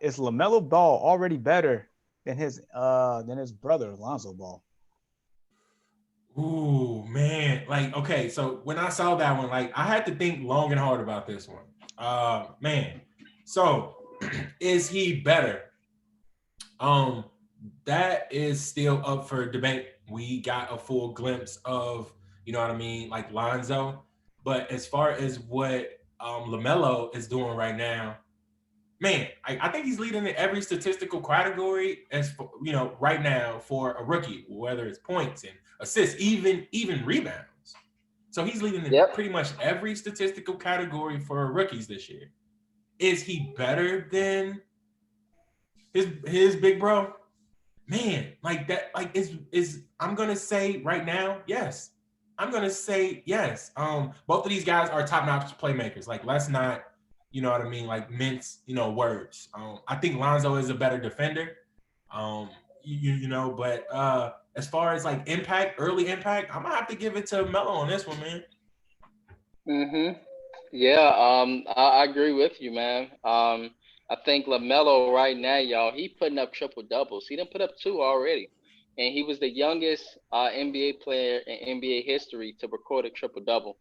Is LaMelo Ball already better than his brother Lonzo Ball? Ooh, man. Like, okay, so when I saw that one, like I had to think long and hard about this one. Man. So is he better? That is still up for debate. We got a full glimpse of, you know what I mean, like Lonzo. But as far as what LaMelo is doing right now, man, I think he's leading in every statistical category right now for a rookie, whether it's points and assists, even rebounds. So he's leading in pretty much every statistical category for rookies this year. Is he better than his big bro? Man, like that, like is I'm gonna say right now, yes. I'm gonna say yes. Both of these guys are top-notch playmakers. Like, let's not, you know what I mean, like mince, words. I think Lonzo is a better defender. But as far as like early impact, I'm gonna have to give it to Melo on this one, man. Mm-hmm. Yeah, I agree with you, man. I think LaMelo right now, y'all, he putting up triple doubles. He done put up 2 already. And he was the youngest NBA player in NBA history to record a triple double,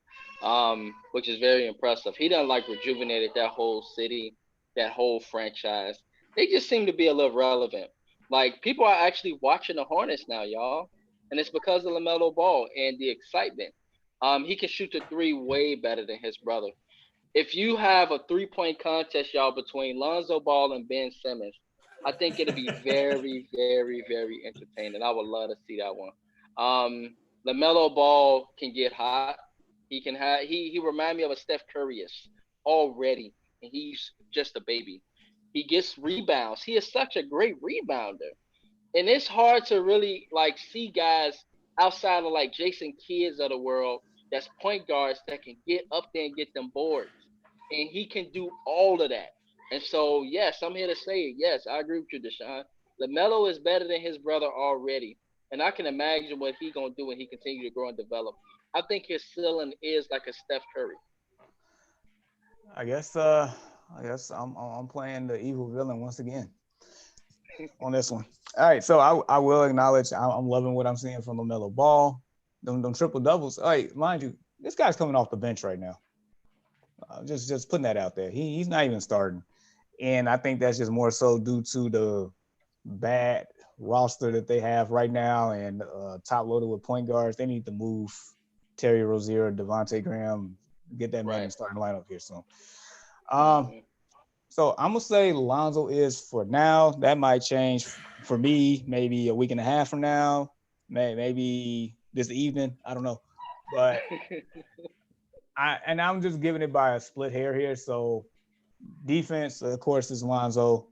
which is very impressive. He done like rejuvenated that whole city, that whole franchise. They just seem to be a little relevant. Like, people are actually watching the Hornets now, y'all. And it's because of LaMelo Ball and the excitement. He can shoot the 3 way better than his brother. if you have a 3-point contest, y'all, between Lonzo Ball and Ben Simmons, I think it'll be very, very, very entertaining. I would love to see that one. LaMelo Ball can get hot. He can have he remind me of a Steph Curry is already, and he's just a baby. He gets rebounds. He is such a great rebounder, and it's hard to really like see guys outside of like Jason Kidds of the world that's point guards that can get up there and get them boards, and he can do all of that. And so, yes, I'm here to say it. Yes, I agree with you, Deshaun. Lamelo is better than his brother already, and I can imagine what he gonna do when he continue to grow and develop. I think his ceiling is like a Steph Curry. I guess uh I guess I'm playing the evil villain once again on this one. All right, so I will acknowledge I'm loving what I'm seeing from LaMelo Ball. Them triple doubles. All right, mind you, this guy's coming off the bench right now. Just putting that out there. He's not even starting, and I think that's just more so due to the bad roster that they have right now and top loaded with point guards. They need to move Terry Rozier, Devontae Graham, get that man in Right. the starting lineup here soon. Hmm. So I'm gonna say Lonzo is for now. That might change for me maybe a week and a half from now, maybe this evening. I don't know, but I'm just giving it by a split hair here. So defense, of course, is Lonzo.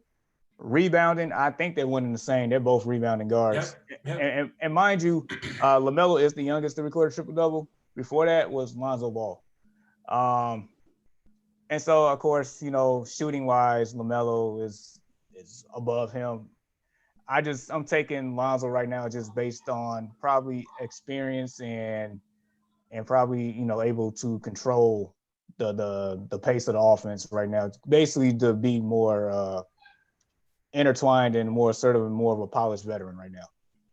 Rebounding, I think they're winning the same. They're both rebounding guards. Yep. Yep. And mind you, LaMelo is the youngest to record a triple double. Before that was Lonzo Ball. Um, and so, of course, shooting wise, LaMelo is above him. I'm taking Lonzo right now just based on probably experience and probably able to control the pace of the offense right now. Basically, to be more intertwined and more assertive and more of a polished veteran right now.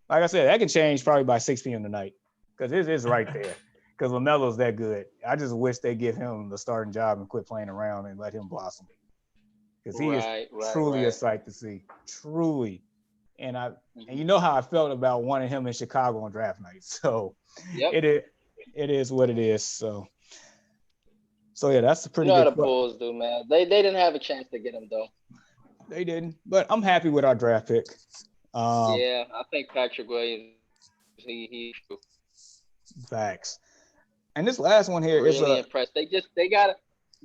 Like I said, that can change probably by 6 p.m. tonight because it is right there. Because LaMelo's that good. I just wish they give him the starting job and quit playing around and let him blossom. Because he is Right, right, truly a right. sight to see. Truly. And you Hmm. know how I felt about wanting him in Chicago on draft night. So Yep. it is what it is. So yeah, that's a You pretty know how good the question. Bulls do, man. They didn't have a chance to get him though. They didn't, but I'm happy with our draft pick. Um, Yeah, I think Patrick Williams, he Facts. And this last one here is really a impressed. They gotta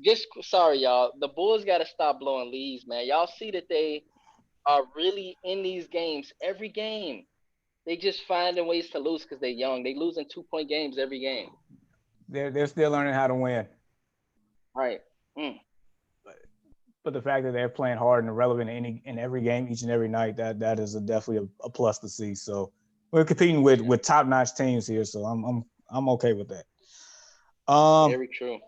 just sorry y'all. The Bulls gotta stop blowing leads, man. Y'all see that they are really in these games every game. They just finding ways to lose because they're young. They losing 2-point games every game. they're still learning how to win. Right. Mm. But the fact that they're playing hard and relevant in every game, each and every night, that is definitely a plus to see. So we're competing with top notch teams here, so I'm okay with that. Um, Very true.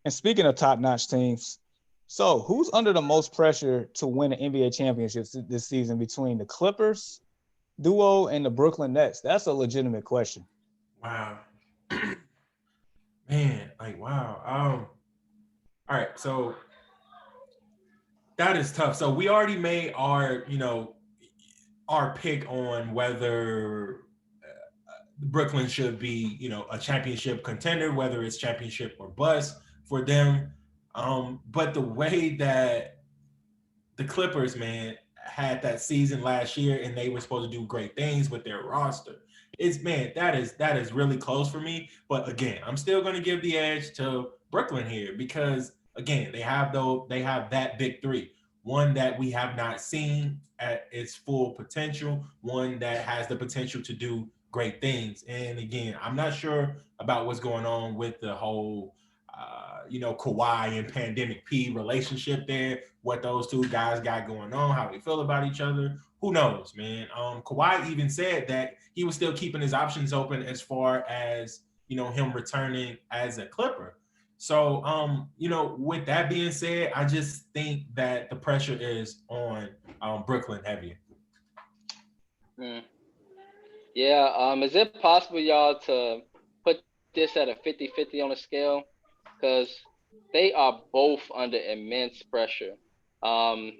and speaking of top notch teams, so who's under the most pressure to win an NBA championship this season between the Clippers duo and the Brooklyn Nets? That's a legitimate question. Wow. Man, like wow. All right, so that is tough. So we already made our pick on whether Brooklyn should be, a championship contender, whether it's championship or bust for them. But the way that the Clippers, man, had that season last year and they were supposed to do great things with their roster. It's man, that is really close for me. But again, I'm still gonna give the edge to Brooklyn here because again, they have that big three. One that we have not seen at its full potential, one that has the potential to do great things. And again, I'm not sure about what's going on with the whole Kawhi and Pandemic P relationship there, what those two guys got going on, how they feel about each other. Who knows, man? Kawhi even said that he was still keeping his options open as far as, him returning as a Clipper. So, with that being said, I just think that the pressure is on Brooklyn heavier. Mm. Yeah. Is it possible, y'all, to put this at a 50-50 on a scale? Because they are both under immense pressure. Um,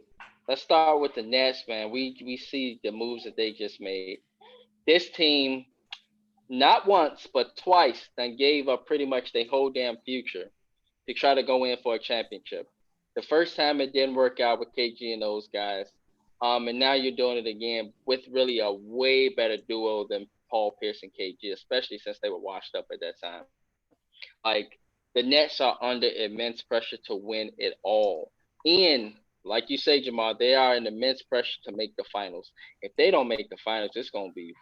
let's start with the Nets, man. We see the moves that they just made. This team, not once but twice, then gave up pretty much their whole damn future. to try to go in for a championship. The first time it didn't work out with KG and those guys. And now you're doing it again with really a way better duo than Paul Pierce and KG, especially since they were washed up at that time. Like the Nets are under immense pressure to win it all. And like you say, Jamal, they are in immense pressure to make the finals. If they don't make the finals, it's gonna be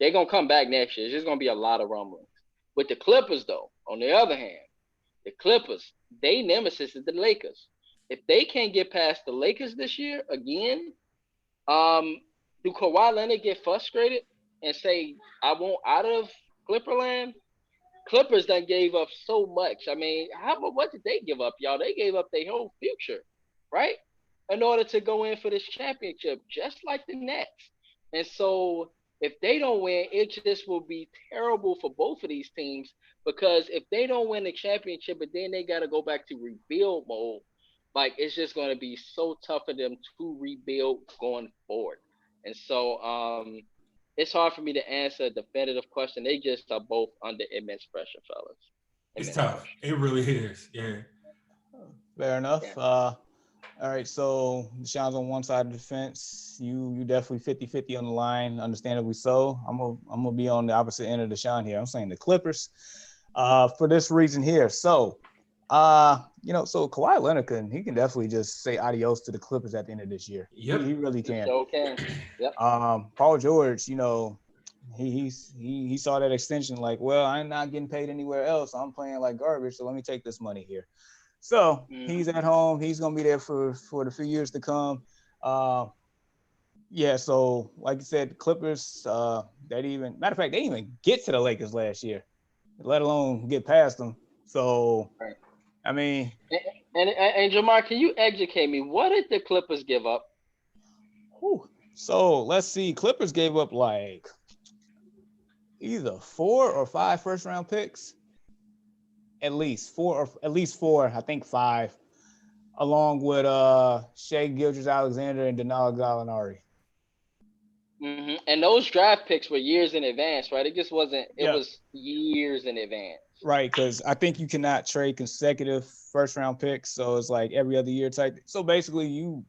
they're gonna come back next year. It's just gonna be a lot of rumblings. With the Clippers, though, on the other hand, the Clippers, they nemesis is the Lakers. If they can't get past the Lakers this year again, um, do Kawhi Leonard get frustrated and say, "I want out of Clipperland"? Clippers done gave up so much. I mean, what did they give up, y'all? They gave up their whole future, right? In order to go in for this championship, just like the Nets. And so if they don't win, it just will be terrible for both of these teams because if they don't win the championship, but then they got to go back to rebuild mode, like it's just going to be so tough for them to rebuild going forward. And so it's hard for me to answer a definitive question. They just are both under immense pressure, fellas. It's Immense tough. pressure. It really is. Yeah. Fair enough. Yeah. All right, so Deshaun's on one side of the fence. You definitely 50-50 on the line, understandably so. I'm gonna be on the opposite end of Deshaun here. I'm saying the Clippers for this reason here. So so Kawhi Leonard can definitely just say adios to the Clippers at the end of this year. Yep. He really He can. sure can. Yep. Paul George, he saw that extension like, well, I'm not getting paid anywhere else. I'm playing like garbage, so let me take this money here. So he's at home. He's gonna be there for the few years to come. So like you said, the Clippers. Matter of fact, they didn't even get to the Lakers last year, let alone get past them. So, Right. I mean, and Jamar, can you educate me? What did the Clippers give up? So let's see. Clippers gave up like either 4 or 5 first-round picks. At least four. I think 5, along with Shea Gilgeous-Alexander and Denali Gallinari. Mm-hmm. And those draft picks were years in advance, right? It just wasn't. It was years in advance. Right, because I think you cannot trade consecutive first-round picks, so it's like every other year type. So basically, you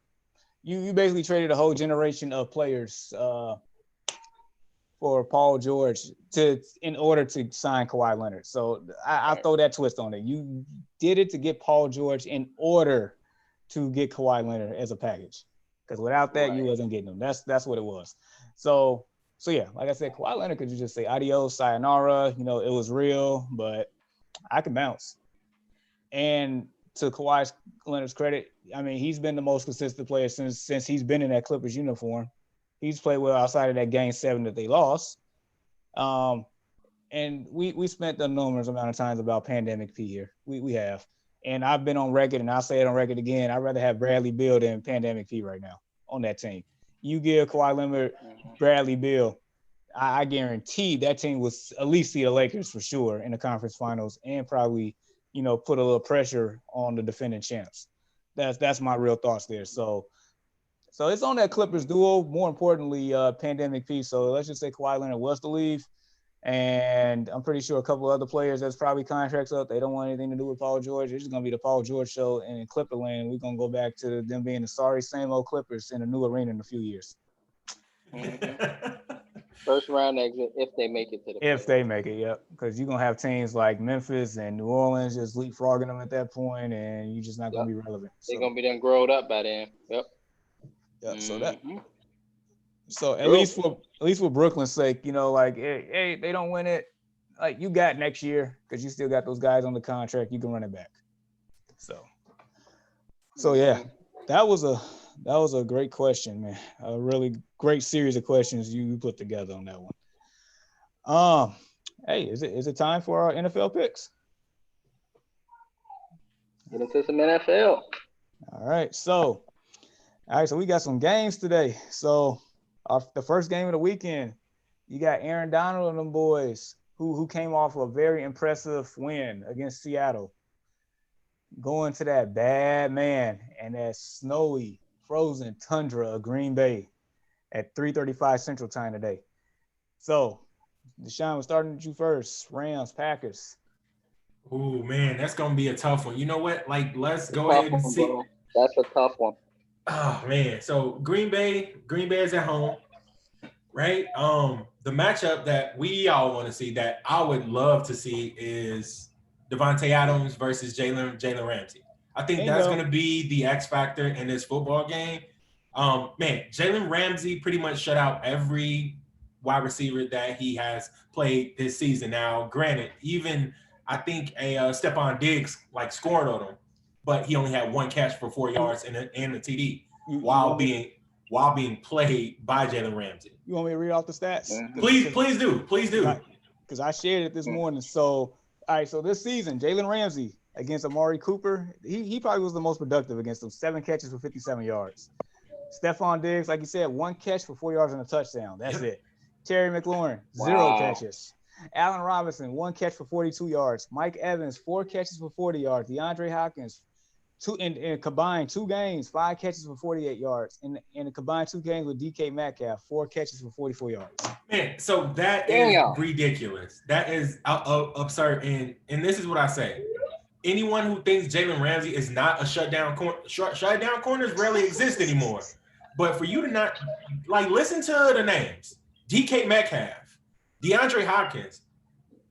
basically traded a whole generation of players for Paul George in order to sign Kawhi Leonard. So I throw that twist on it. You did it to get Paul George in order to get Kawhi Leonard as a package. Because without that, you wasn't getting him. That's what it was. So yeah, like I said, Kawhi Leonard could you just say adios, sayonara. It was real, but I can bounce. And to Kawhi Leonard's credit, I mean, he's been the most consistent player since he's been in that Clippers uniform. He's played well outside of that game 7 that they lost. And we spent the numerous amount of times about Pandemic P here. We have. And I've been on record, and I'll say it on record again, I'd rather have Bradley Beal than Pandemic P right now on that team. You give Kawhi Leonard, Bradley Beal, I guarantee that team will at least see the Lakers for sure in the conference finals and probably, put a little pressure on the defending champs. That's my real thoughts there. So it's on that Clippers duo. More importantly, Pandemic P. So let's just say Kawhi Leonard was to leave. And I'm pretty sure a couple of other players that's probably contracts up. They don't want anything to do with Paul George. It's just going to be the Paul George show in Clipperland. We're going to go back to them being the sorry same old Clippers in a new arena in a few years. First round exit if they make it to the If they make it, yep. Because you're going to have teams like Memphis and New Orleans just leapfrogging them at that point, and you're just not going to be relevant. They're going to be done growed up by then. Yep. Yeah, So at least for Brooklyn's sake, hey, they don't win it. Like you got next year because you still got those guys on the contract. You can run it back. So yeah, that was a great question, man. A really great series of questions you put together on that one. Hey, is it time for our NFL picks? Get into some NFL. All right, so we got some games today. So the first game of the weekend, you got Aaron Donald and them boys who came off a very impressive win against Seattle, going to that bad man and that snowy, frozen tundra of Green Bay at 3:35 Central Time today. So, Deshaun, we're starting with you first. Rams, Packers. Oh man, that's gonna be a tough one. You know what? Like, let's It's a go tough ahead and one, see. bro. That's a tough one. Oh man, so Green Bay is at home, right? The matchup that we all want to see, that I would love to see, is Devontae Adams versus Jalen Ramsey. I think that's Bingo. gonna be the X factor in this football game. Man, Jalen Ramsey pretty much shut out every wide receiver that he has played this season. Now, granted, even I think a Stephon Diggs like scored on him, but he only had one catch for 4 yards and a TD You while want me being played by Jalen Ramsey. you want me to read off the stats? Mm-hmm. Please do. Because I shared it this morning. So, all right. So this season, Jalen Ramsey against Amari Cooper, he probably was the most productive against them. 7 catches for 57 yards. Stephon Diggs, like you said, 1 catch for 4 yards and a touchdown. That's Yep. it. Terry McLaurin, 0 catches. Allen Robinson, 1 catch for 42 yards. Mike Evans, 4 catches for 40 yards. DeAndre Hopkins, two in combined 2 games, 5 catches for 48 yards. In the combined 2 games with DK Metcalf, 4 catches for 44 yards. Man, so that is Damn. ridiculous. That is absurd. And this is what I say. Anyone who thinks Jalen Ramsey is not a shutdown corners rarely exist anymore. But for you to not listen to the names, DK Metcalf, DeAndre Hopkins,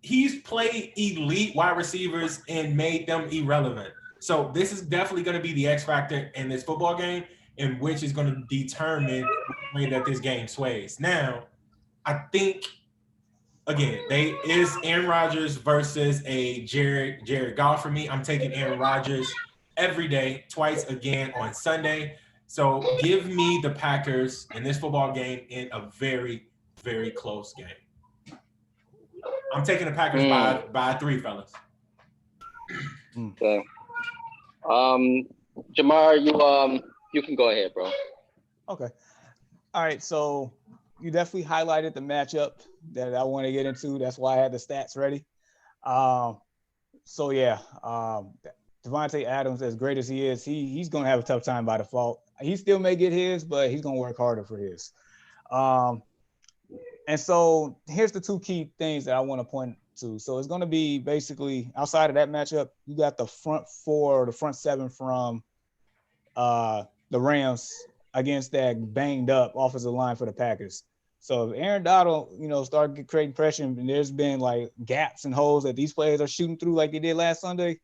he's played elite wide receivers and made them irrelevant. So this is definitely going to be the X factor in this football game, in which is going to determine the way that this game sways. Now, I think again, they is Aaron Rodgers versus a Jared Goff for me. I'm taking Aaron Rodgers every day, twice again on Sunday. So give me the Packers in this football game in a very, very close game. I'm taking the Packers by 3, fellas. Okay. Jamar, you can go ahead, bro. Okay. All right. So you definitely highlighted the matchup that I want to get into. That's why I had the stats ready. So yeah, Devontae Adams, as great as he is, he's going to have a tough time by default. He still may get his, but he's going to work harder for his. And so here's the 2 key things that I want to point to. So it's going to be basically outside of that matchup, you got the front 4 or the front 7 from the Rams against that banged up offensive line for the Packers. So if Aaron Donald, start creating pressure, and there's been like gaps and holes that these players are shooting through like they did last Sunday,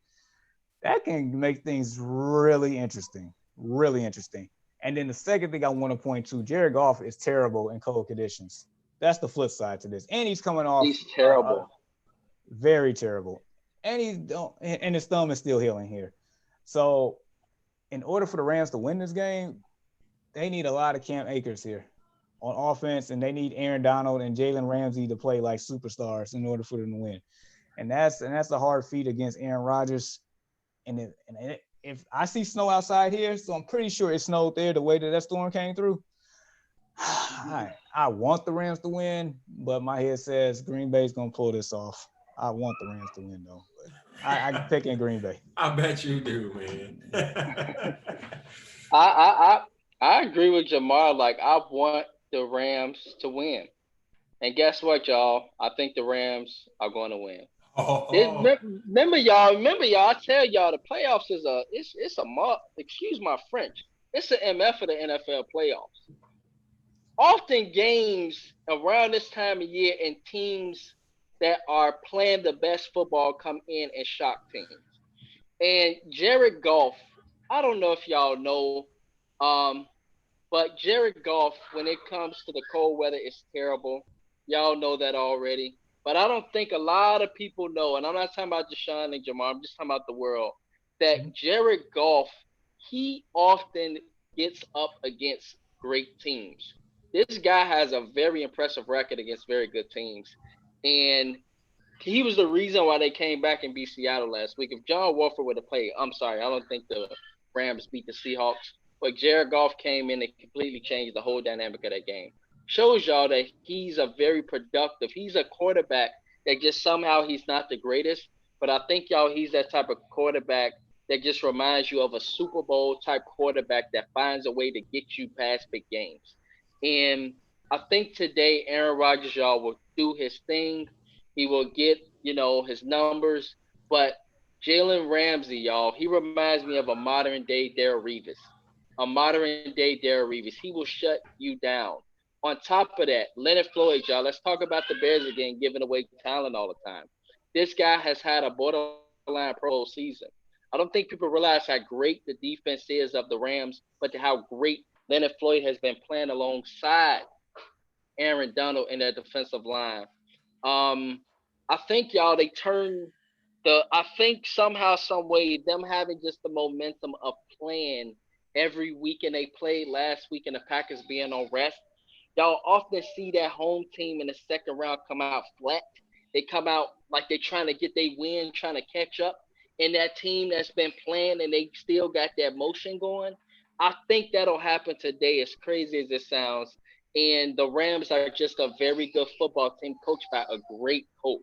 that can make things really interesting. Really interesting. And then the second thing I want to point to, Jared Goff is terrible in cold conditions. That's the flip side to this. And he's coming off He's terrible. Very terrible. And his thumb is still healing here. So in order for the Rams to win this game, they need a lot of Cam Akers here on offense, and they need Aaron Donald and Jalen Ramsey to play like superstars in order for them to win. And that's a hard feat against Aaron Rodgers. And if I see snow outside here, so I'm pretty sure it snowed there the way that storm came through. I want the Rams to win, but my head says Green Bay's gonna pull this off. I want the Rams to win though. But I'm picking Green Bay. I bet you do, man. I agree with Jamar. Like, I want the Rams to win, and guess what, y'all? I think the Rams are going to win. Oh, Remember, y'all. I tell y'all, the playoffs is it's a excuse my French. It's an MF for the NFL playoffs. Often games around this time of year and teams that are playing the best football come in and shock teams. And Jared Goff, I don't know if y'all know, but Jared Goff, when it comes to the cold weather, is terrible. Y'all know that already. But I don't think a lot of people know, and I'm not talking about Deshaun and Jamar, I'm just talking about the world, that Jared Goff, he often gets up against great teams. This guy has a very impressive record against very good teams. And he was the reason why they came back and beat Seattle last week. If John Wolford would have played, I'm sorry, I don't think the Rams beat the Seahawks. But Jared Goff came in and completely changed the whole dynamic of that game. Shows y'all that he's a very productive. He's a quarterback that just somehow he's not the greatest, but I think y'all he's that type of quarterback that just reminds you of a Super Bowl type quarterback that finds a way to get you past big games. And I think today Aaron Rodgers y'all will do his thing. He will get, his numbers. But Jalen Ramsey, y'all, he reminds me of a modern day Darrelle Revis. A modern day Darrelle Revis. He will shut you down. On top of that, Leonard Floyd, y'all, let's talk about the Bears again, giving away talent all the time. This guy has had a borderline Pro Bowl season. I don't think people realize how great the defense is of the Rams, but how great Leonard Floyd has been playing alongside Aaron Donald in their defensive line. Um, I think y'all they turned the. I think somehow, some way, them having just the momentum of playing every week, and they played last week, and the Packers being on rest. Y'all often see that home team in the second round come out flat. They come out like they're trying to get their win, trying to catch up. And that team that's been playing and they still got that motion going. I think that'll happen today, as crazy as it sounds. And the Rams are just a very good football team coached by a great coach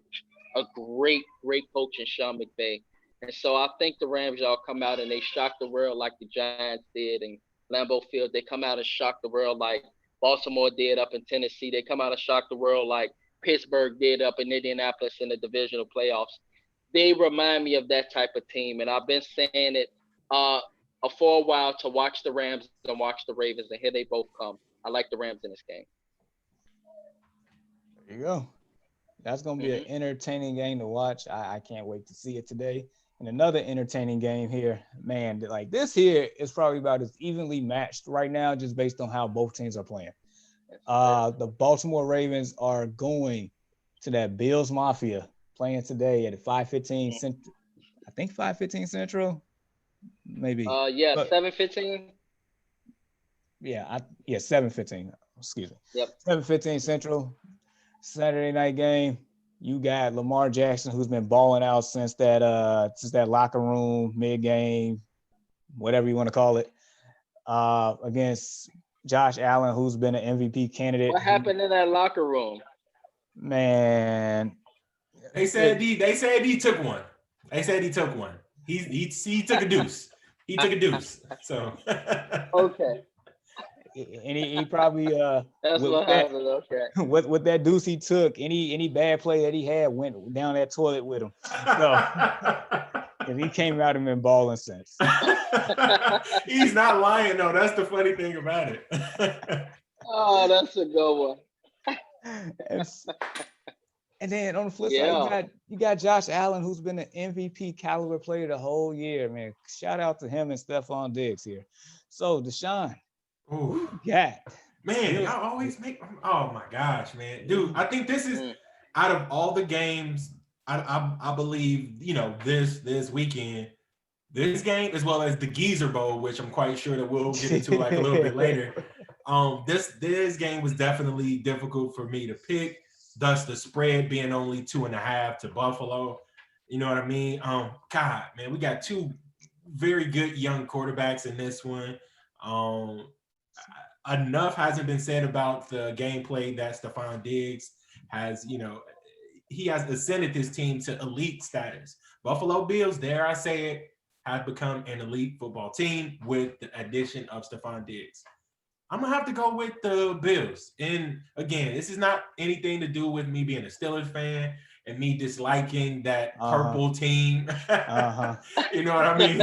in Sean McVay. And so I think the Rams y'all come out and they shock the world like the Giants did in Lambeau Field. They come out and shock the world like Baltimore did up in Tennessee. They come out and shock the world like Pittsburgh did up in Indianapolis in the divisional playoffs. They remind me of that type of team, and I've been saying it uh, for a while to watch the Rams and watch the Ravens, and here they both come. I like the Rams in this game. There you go. That's going to be an Mm-hmm. entertaining game to watch. I can't wait to see it today. And another entertaining game here, man, like this here is probably about as evenly matched right now, just based on how both teams are playing. The Baltimore Ravens are going to that Bills Mafia playing today at 5:15 Central. I think 5:15 Central, maybe. Yeah, But 7:15. yeah, 7:15. Excuse me, Yep. 7:15 Central. Saturday night game. You got Lamar Jackson, who's been balling out since that locker room mid game, whatever you want to call it, against Josh Allen, who's been an MVP candidate. What happened in that locker room? Man, They said he took one. They said he took one. He took a deuce. He took a deuce. So Okay, and he probably that's with what that happened. Okay. with that deuce he took, any bad play that he had went down that toilet with him. So and he came out and been balling since. He's not lying though. That's the funny thing about it. Oh, that's a good one. And then on the flip side, Yeah. you got Josh Allen, who's been an MVP caliber player the whole year, man. Shout out to him and Stephon Diggs here. So Deshaun, who Ooh. you got? Man, y'all always make. Oh my gosh, man, dude! I think this is out of all the games. I believe this weekend, this game as well as the Geezer Bowl, which I'm quite sure that we'll get into like a little bit later. This game was definitely difficult for me to pick. Thus, the spread being only 2.5 to Buffalo. You know what I mean? God, man, we got two very good young quarterbacks in this one. Enough hasn't been said about the gameplay that Stephon Diggs has, he has ascended his team to elite status. Buffalo Bills, dare I say it, have become an elite football team with the addition of Stephon Diggs. I'm going to have to go with the Bills. And again, this is not anything to do with me being a Steelers fan and me disliking that purple team. You know what I mean?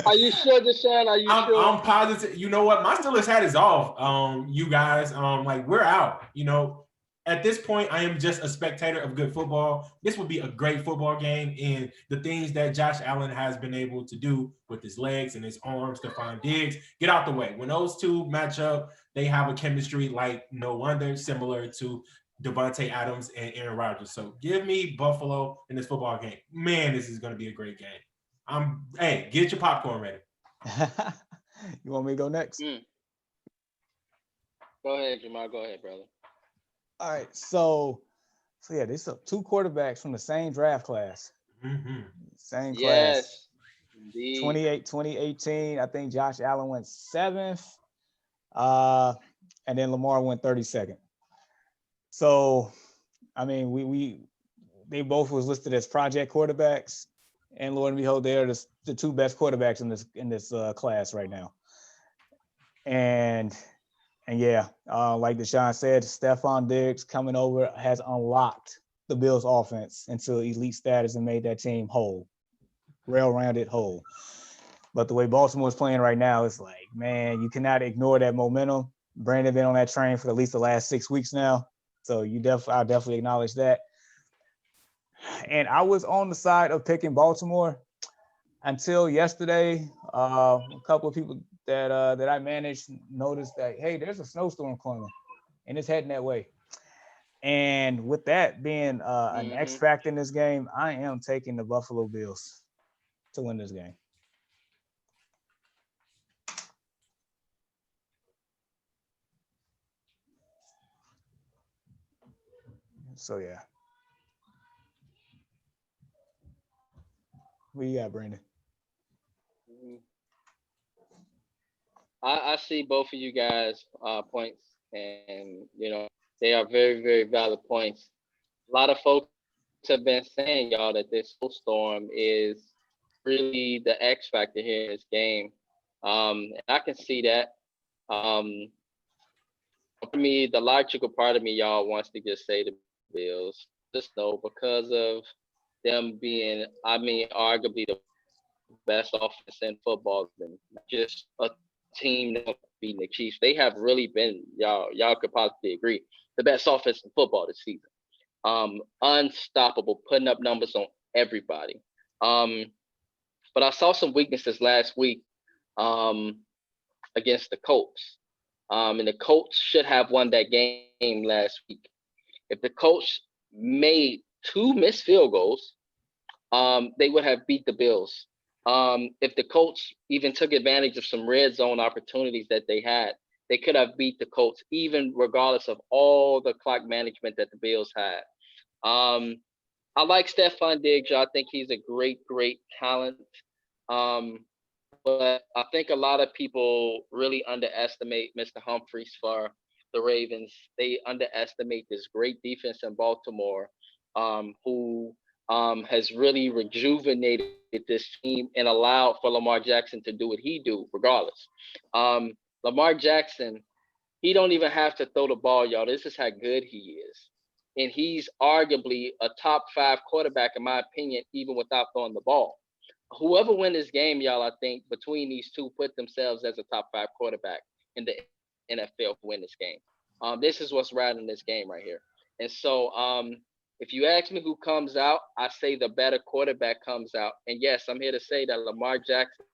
Are you sure, Deshaun? Are you sure? I'm positive. You know what? My Steelers hat is off. You guys, like we're out. At this point, I am just a spectator of good football. This would be a great football game, and the things that Josh Allen has been able to do with his legs and his arms, Stephon Diggs, get out the way. When those two match up, they have a chemistry like no wonder, similar to Devontae Adams and Aaron Rodgers. So give me Buffalo in this football game. Man, this is going to be a great game. Hey, get your popcorn ready. You want me to go next? Go ahead, Jamal. Go ahead, brother. All right, so yeah, these are two quarterbacks from the same draft class. Mm-hmm. Same class. Yes, indeed. 2018. I think Josh Allen went 7th, and then Lamar went 32nd. So, I mean, they both was listed as project quarterbacks, and Lord and behold, they are the two best quarterbacks in this class right now. And yeah, like Deshaun said, Stephon Diggs coming over has unlocked the Bills offense into elite status and made that team whole, well-rounded whole. But the way Baltimore is playing right now, it's like, man, you cannot ignore that momentum. Brandon been on that train for at least the last 6 weeks now. So I'll definitely acknowledge that. And I was on the side of picking Baltimore until yesterday. A couple of people that I managed noticed that, hey, there's a snowstorm coming and it's heading that way. And with that being an X factor in this game, I am taking the Buffalo Bills to win this game. So yeah. What you got, Brandon? I see both of you guys' points, and they are very, very valid points. A lot of folks have been saying, y'all, that this storm is really the X factor here in this game. And I can see that. For me, the logical part of me, y'all, wants to just say the Bills, just know because of them being, arguably the best offense in football, and just a team that beating the Chiefs. They have really been, y'all could possibly agree, the best offense in football this season. Unstoppable, putting up numbers on everybody. But I saw some weaknesses last week against the Colts. And the Colts should have won that game last week. If the Colts made 2 missed field goals, they would have beat the Bills. If the Colts even took advantage of some red zone opportunities that they had, they could have beat the Colts, even regardless of all the clock management that the Bills had. I like Stephon Diggs. I think he's a great, great talent. But I think a lot of people really underestimate Mr. Humphries for the Ravens. They underestimate this great defense in Baltimore, who has really rejuvenated this team and allowed for Lamar Jackson to do what he do, regardless. Lamar Jackson, he don't even have to throw the ball, y'all. This is how good he is. And he's arguably a top 5 quarterback, in my opinion, even without throwing the ball. Whoever win this game, y'all, I think between these two put themselves as a top 5 quarterback in the NFL to win this game. This is what's riding this game right here. And so if you ask me who comes out, I say the better quarterback comes out. And yes, I'm here to say that Lamar Jackson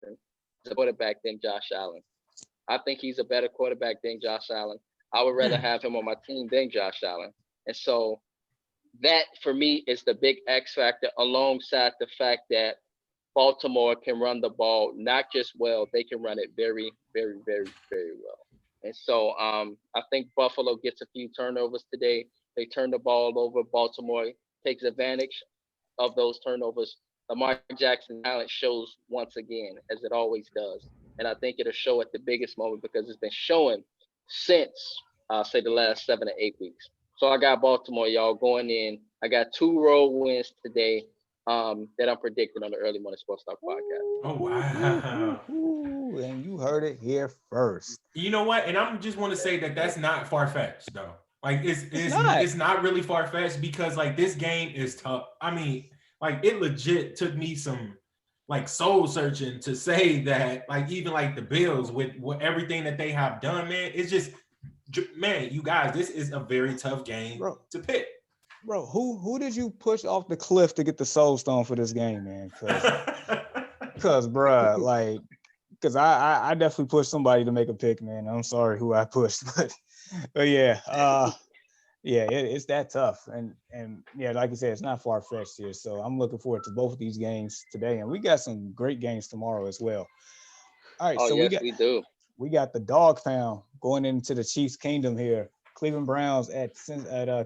is a quarterback than Josh Allen. I think he's a better quarterback than Josh Allen. I would rather have him on my team than Josh Allen. And so that, for me, is the big X factor, alongside the fact that Baltimore can run the ball not just well, they can run it very, very, very, very well. And so I think Buffalo gets a few turnovers today. They turn the ball over. Baltimore takes advantage of those turnovers. Lamar Jackson's talent shows once again, as it always does. And I think it'll show at the biggest moment because it's been showing since, I'll say, the last 7 to 8 weeks. So I got Baltimore, y'all, going in. I got 2 road wins today that I'm predicting on the Early Morning Sports Talk podcast. Oh, wow. And you heard it here first. You know what? And I just want to say that that's not far-fetched, though. Like, it's not really far-fetched because, like, this game is tough. I mean, like, it legit took me some, like, soul searching to say that, like, even, like, the Bills with everything that they have done, man, it's just, man, you guys, this is a very tough game to pick. Bro, who did you push off the cliff to get the soul stone for this game, man? Because bruh, like, because I definitely pushed somebody to make a pick, man. I'm sorry who I pushed, but yeah, it's that tough, and yeah, like you said, it's not far fetched here. So I'm looking forward to both of these games today, and we got some great games tomorrow as well. All right, so yes, we do. We got the dog pound going into the Chiefs' kingdom here. Cleveland Browns at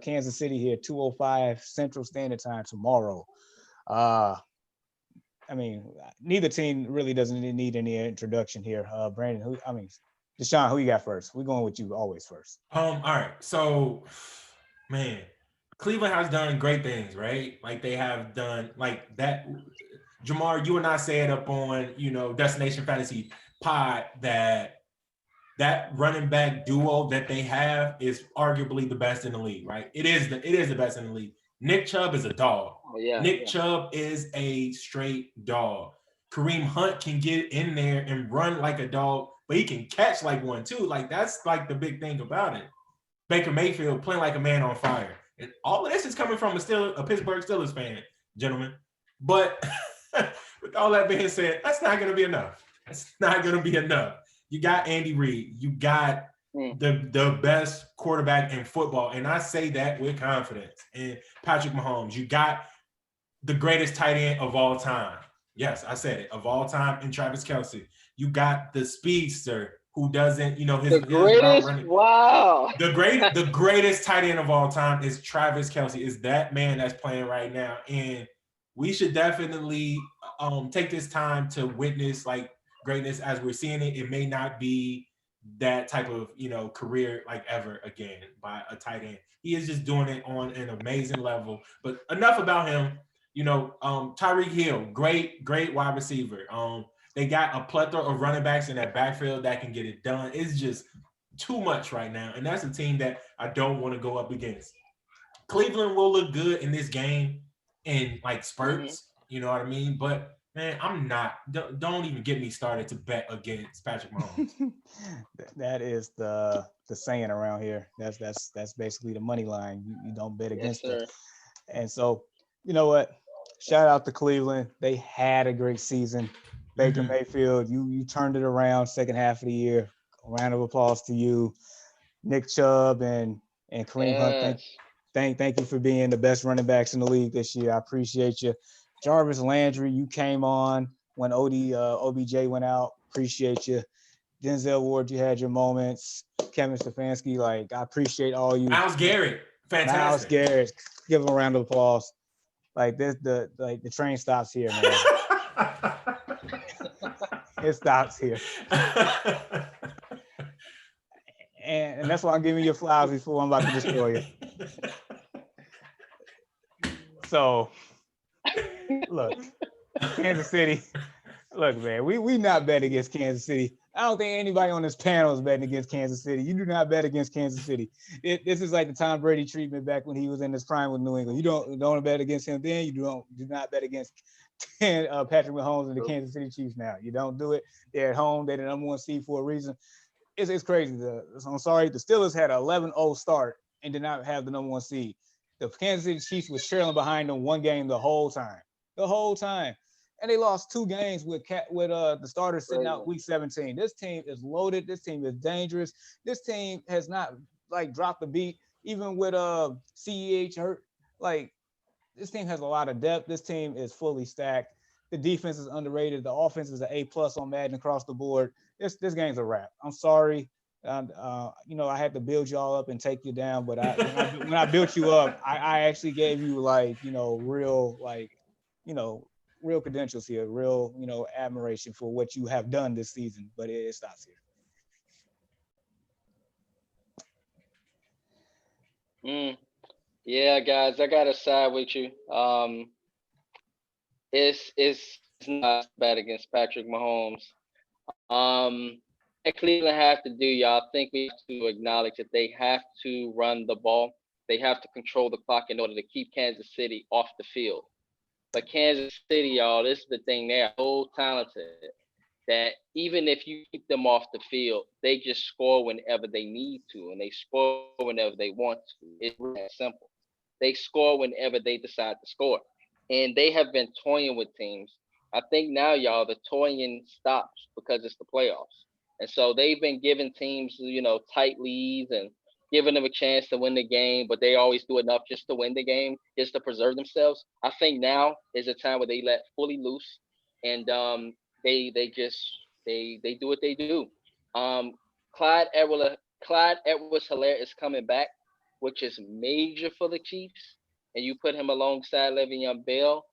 Kansas City here, 2:05 Central Standard Time tomorrow. I mean, neither team really doesn't need any introduction here. Brandon, Deshaun, who you got first? We're going with you always first. All right. So, man, Cleveland has done great things, right? Like they have done like that. Jamar, you and I said up on, Destination Fantasy Pod that that running back duo that they have is arguably the best in the league, right? It is the best in the league. Nick Chubb is a dog. Nick Chubb is a straight dog. Kareem Hunt can get in there and run like a dog, but he can catch like one too. Like that's like the big thing about it. Baker Mayfield playing like a man on fire. And all of this is coming from a Pittsburgh Steelers fan, gentlemen. But with all that being said, that's not going to be enough. That's not going to be enough. You got Andy Reid. You got the best quarterback in football. And I say that with confidence. And Patrick Mahomes. You got the greatest tight end of all time. Yes, I said it. Of all time in Travis Kelce. You got the speedster who doesn't, his route running. Wow. The greatest tight end of all time is Travis Kelce. Is that man that's playing right now. And we should definitely take this time to witness like greatness as we're seeing it. It may not be that type of, career like ever again by a tight end. He is just doing it on an amazing level. But enough about him. Tyreek Hill, great wide receiver. They got a plethora of running backs in that backfield that can get it done. It's just too much right now. And that's a team that I don't want to go up against. Cleveland will look good in this game in like spurts, you know what I mean? But man, I'm not. Don't even get me started to bet against Patrick Mahomes. That is the saying around here. That's basically the money line. You don't bet against it. And so, you know what? Shout out to Cleveland. They had a great season. Baker Mayfield, you turned it around second half of the year. A round of applause to you. Nick Chubb and Kareem Hunt. Thank you for being the best running backs in the league this year. I appreciate you. Jarvis Landry, you came on when OBJ went out. Appreciate you. Denzel Ward, you had your moments. Kevin Stefanski, like I appreciate all you. Myles Garrett, fantastic. Myles Garrett, give him a round of applause. Like this, the train stops here, man. It stops here. And that's why I'm giving you flowers before I'm about to destroy you. So, look, Kansas City. Look, man, we not bet against Kansas City. I don't think anybody on this panel is betting against Kansas City. You do not bet against Kansas City. This is like the Tom Brady treatment back when he was in his prime with New England. You don't bet against him then. You do not bet against Patrick Mahomes and the Kansas City Chiefs now. You don't do it. They're at home. They're the number one seed for a reason. It's crazy. I'm sorry. The Steelers had an 11-0 start and did not have the number one seed. The Kansas City Chiefs was trailing behind them one game the whole time. And they lost 2 games with the starters sitting out week 17. This team is loaded. This team is dangerous. This team has not like dropped the beat, even with CEH hurt. Like this team has a lot of depth. This team is fully stacked. The defense is underrated. The offense is an A+ on Madden across the board. This game's a wrap. I'm sorry. I had to build y'all up and take you down, but when I built you up, I actually gave you real credentials here, real, admiration for what you have done this season, but it stops here. Yeah, guys, I gotta side with you. It's not bad against Patrick Mahomes. What Cleveland have to do, y'all, I think we have to acknowledge that they have to run the ball. They have to control the clock in order to keep Kansas City off the field. But Kansas City, y'all, this is the thing. They are so talented that even if you keep them off the field, they just score whenever they need to, and they score whenever they want to. It's really that simple. They score whenever they decide to score. And they have been toying with teams. I think now, y'all, the toying stops because it's the playoffs. And so they've been giving teams, tight leads and giving them a chance to win the game, but they always do enough just to win the game, just to preserve themselves. I think now is a time where they let fully loose, and they do what they do. Clyde Edwards-Helaire is coming back, which is major for the Chiefs, and you put him alongside Le'Veon Bell.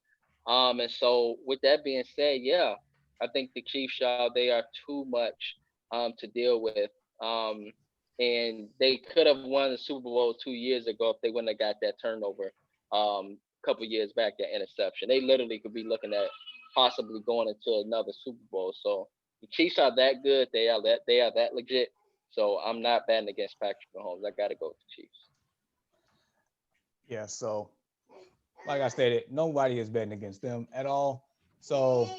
And so with that being said, yeah, I think the Chiefs, y'all, they are too much to deal with. And they could have won the Super Bowl 2 years ago if they wouldn't have got that turnover a couple years back, that interception. They literally could be looking at possibly going into another Super Bowl. So the Chiefs are that good. They are that legit. So I'm not betting against Patrick Mahomes. I got to go with the Chiefs. Yeah, so like I stated, nobody is betting against them at all. So,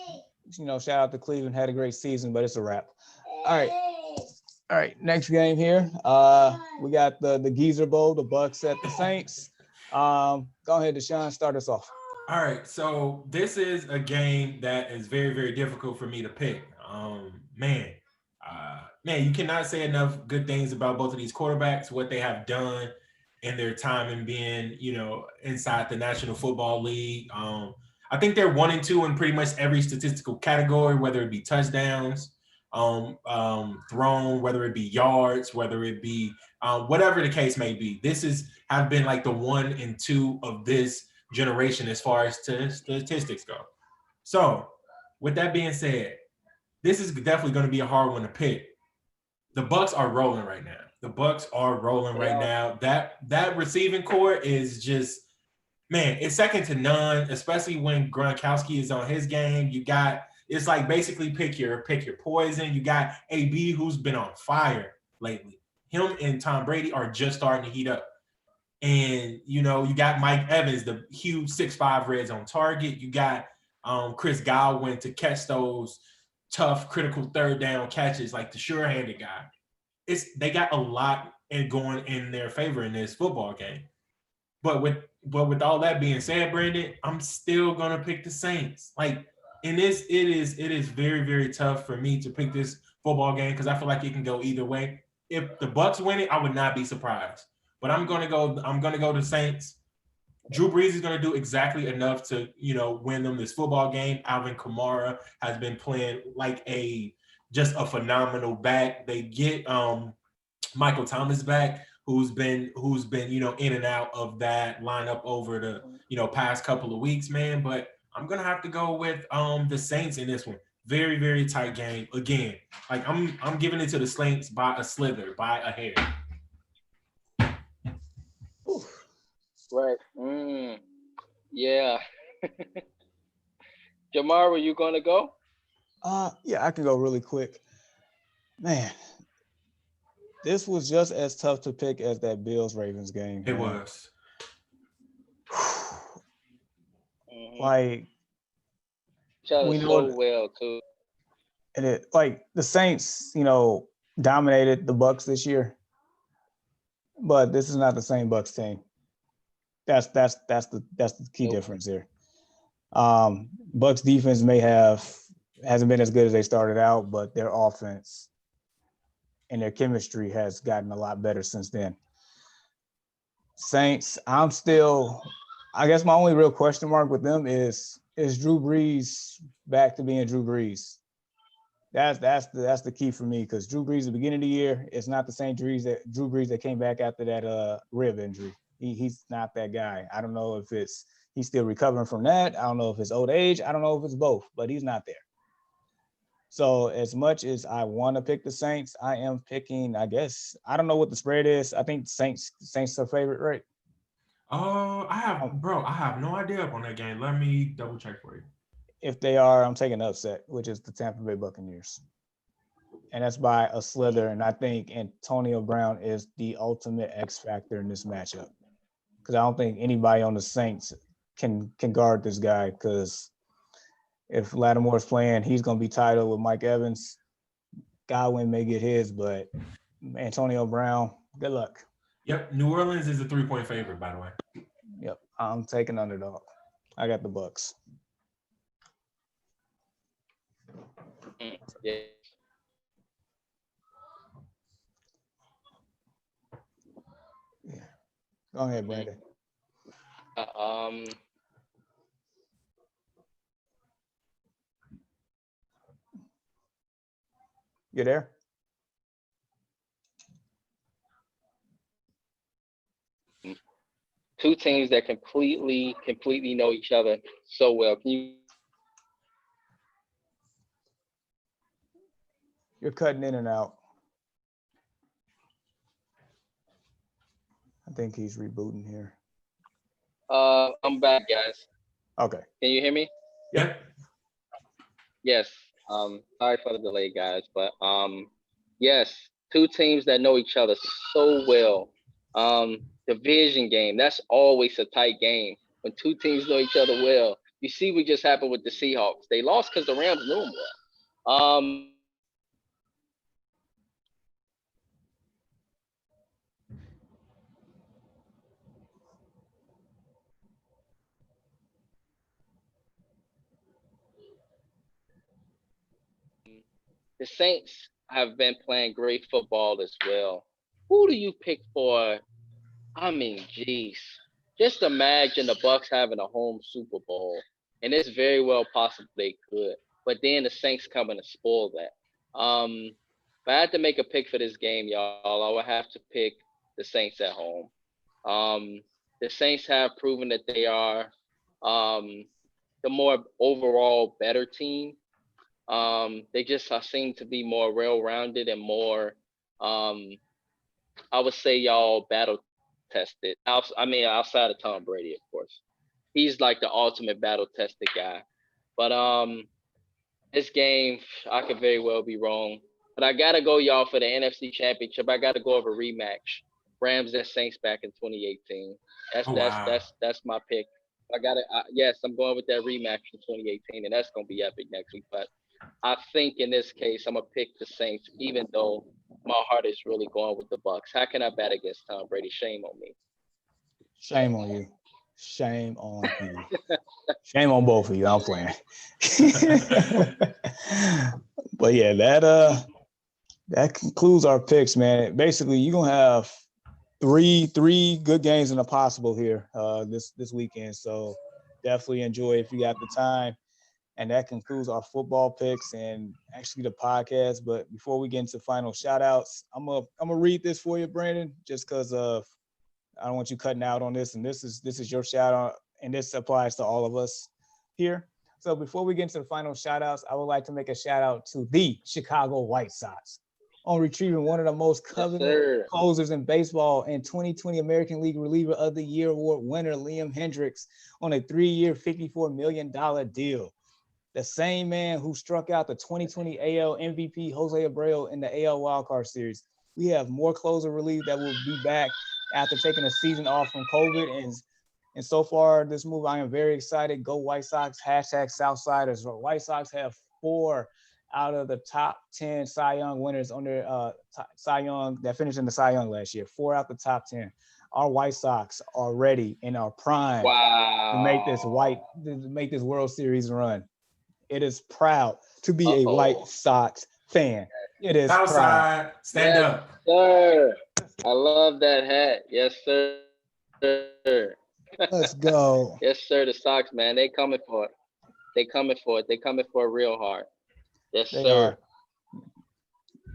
shout out to Cleveland, had a great season, but it's a wrap. All right, next game here. We got the Geezer Bowl, the Bucks at the Saints. Go ahead, Deshaun, start us off. All right, so this is a game that is very, very difficult for me to pick. Man, you cannot say enough good things about both of these quarterbacks, what they have done in their time and being, inside the National Football League. I think they're 1-2 in pretty much every statistical category, whether it be touchdowns, thrown, whether it be yards, whether it be whatever the case may be. Have been like the 1 and 2 of this generation as far as statistics go. So, with that being said, this is definitely going to be a hard one to pick. The Bucks are rolling right now. That receiving core is just, man, it's second to none, especially when Gronkowski is on his game. It's like basically pick your poison. You got AB, who's been on fire lately. Him and Tom Brady are just starting to heat up. And, you got Mike Evans, the huge 6'5" red zone target. You got Chris Godwin to catch those tough, critical third down catches, like the sure-handed guy. They got a lot going in their favor in this football game. But with all that being said, Brandon, I'm still gonna pick the Saints. Like in this, it is very, very tough for me to pick this football game because I feel like it can go either way. If the Bucks win it, I would not be surprised. But I'm gonna go to Saints. Drew Brees is gonna do exactly enough to win them this football game. Alvin Kamara has been playing like just a phenomenal back. They get Michael Thomas back, who's been in and out of that lineup over the past couple of weeks, man. But I'm gonna have to go with the Saints in this one. Very, very tight game. Again, like I'm giving it to the Saints by a slither, by a hair. Right. Yeah. Jamar, were you gonna go? Yeah, I can go really quick. Man, this was just as tough to pick as that Bills-Ravens game. It was. Like, we know well too. And the Saints, dominated the Bucks this year, but this is not the same Bucks team. That's the key difference here. Bucks defense hasn't been as good as they started out, but their offense and their chemistry has gotten a lot better since then. Saints, I guess my only real question mark with them is Drew Brees back to being Drew Brees? That's the key for me, because Drew Brees at the beginning of the year, it's not the same Drew Brees that came back after that rib injury. He's not that guy. I don't know if he's still recovering from that. I don't know if it's old age. I don't know if it's both, but he's not there. So as much as I want to pick the Saints, I am picking, I guess, I don't know what the spread is. I think Saints are favorite, right? I have no idea on that game. Let me double check for you. If they are, I'm taking upset, which is the Tampa Bay Buccaneers. And that's by a slither. And I think Antonio Brown is the ultimate X factor in this matchup, because I don't think anybody on the Saints can guard this guy, because if Lattimore's playing, he's going to be tied up with Mike Evans. Godwin may get his, but Antonio Brown, good luck. Yep, New Orleans is a 3-point favorite, by the way. Yep, I'm taking underdog. I got the Bucks. Yeah. Go ahead, Brandon. You there? Two teams that completely know each other so well. You're cutting in and out. I think he's rebooting here. I'm back, guys. Okay. Can you hear me? Yeah. Yes. Sorry for the delay, guys, but yes, Two teams that know each other so well. Division game, that's always a tight game when two teams know each other well. You see what just happened with the Seahawks. They lost because the Rams knew them well. The Saints have been playing great football as well. Who do you pick for? I mean, geez, just imagine the Bucks having a home Super Bowl, and it's very well possible they could. But then the Saints coming to spoil that. If I had to make a pick for this game, y'all, I would have to pick the Saints at home. The Saints have proven that they are um, the more overall better team. They just seem to be more well-rounded and more, I would say, y'all battle tested. Outside of Tom Brady, of course, he's like the ultimate battle tested guy. But this game, I could very well be wrong. But I gotta go, y'all, for the NFC Championship. I gotta go over rematch. Rams and Saints back in 2018. That's Oh that's wow. that's that's my pick. Yes, I'm going with that rematch in 2018, and that's gonna be epic next week. But I think in this case, I'm gonna pick the Saints, even though my heart is really going with the Bucks. How can I bet against Tom Brady? Shame on me. Shame on you. Shame on you. Shame on both of you. I'm playing. But yeah, that concludes our picks, man. Basically, you're gonna have three good games in the possible here this weekend. So definitely enjoy if you got the time. And that concludes our football picks and actually the podcast. But before we get into final shout outs, I'm gonna read this for you, Brandon, just because I don't want you cutting out on this. And this is your shout out, and this applies to all of us here. So before we get into the final shout outs, I would like to make a shout out to the Chicago White Sox on retrieving one of the most coveted closers in baseball and 2020 American League Reliever of the Year award winner Liam Hendriks on a 3-year, $54 million deal. The same man who struck out the 2020 AL MVP Jose Abreu in the AL Wildcard Series. We have more closer relief that will be back after taking a season off from COVID. And so far, this move, I am very excited. Go White Sox, hashtag Southsiders. White Sox have 4 out of the top 10 Cy Young winners on their Cy Young that finished in the Cy Young last year. 4 out the top 10. Our White Sox are ready in our prime to make this World Series run. It is proud to be a White Sox fan. It is Southside, proud. stand yes, up. Sir. I love that hat. Yes, sir. Let's go. Yes, sir. The Sox, man, they coming for it. They coming for it. They coming for it real hard. Yes, They sir. are.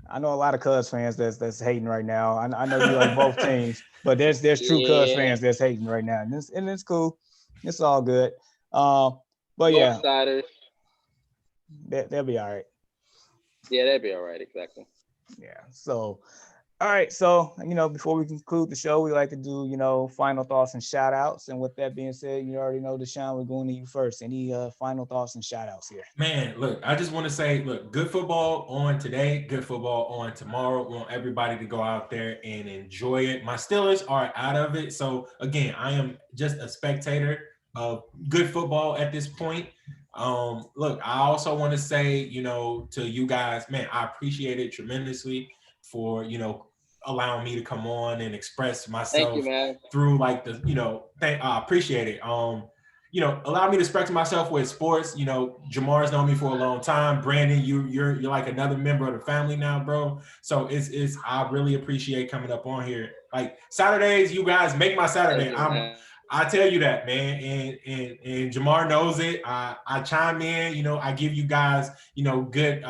I know a lot of Cubs fans that's hating right now. I know you like both teams, but there's true Cubs fans that's hating right now, and it's cool. It's all good. But yeah, Northsiders. they'll be all right. Yeah, that'd be all right. Exactly. Yeah. So, all right. So, before we conclude the show, we like to do, final thoughts and shout outs. And with that being said, you already know, Deshaun, we're going to you first. Any final thoughts and shout outs here? Man, look, I just want to say, look, good football on today, good football on tomorrow. We want everybody to go out there and enjoy it. My Steelers are out of it. So, again, I am just a spectator of good football at this point. Look, I also want to say, to you guys, man, I appreciate it tremendously for, allowing me to come on and express Thank you, myself man. through like the, I appreciate it. Allow me to express myself with sports. Jamar's known me for a long time. Brandon, you're like another member of the family now, bro. So it's I really appreciate coming up on here. Like Saturdays, you guys make my Saturday. I tell you that, man, and Jamar knows it. I chime in, I give you guys, good,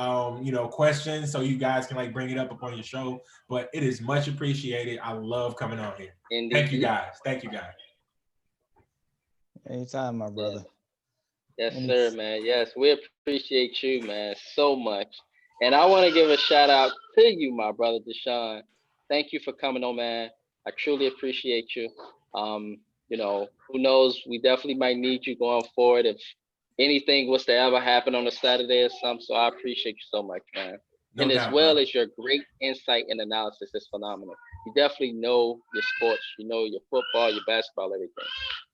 questions so you guys can like bring it up upon your show. But it is much appreciated. I love coming on here. Indeed. Thank you guys. Thank you guys. Anytime, my brother. Yes, sir, man. Yes, we appreciate you, man, so much. And I want to give a shout out to you, my brother Deshaun. Thank you for coming on, man. I truly appreciate you. Who knows? We definitely might need you going forward if anything was to ever happen on a Saturday or something. So I appreciate you so much, man. No and as doubt, well bro. as your great insight and analysis is phenomenal. You definitely know your sports, you know your football, your basketball, everything.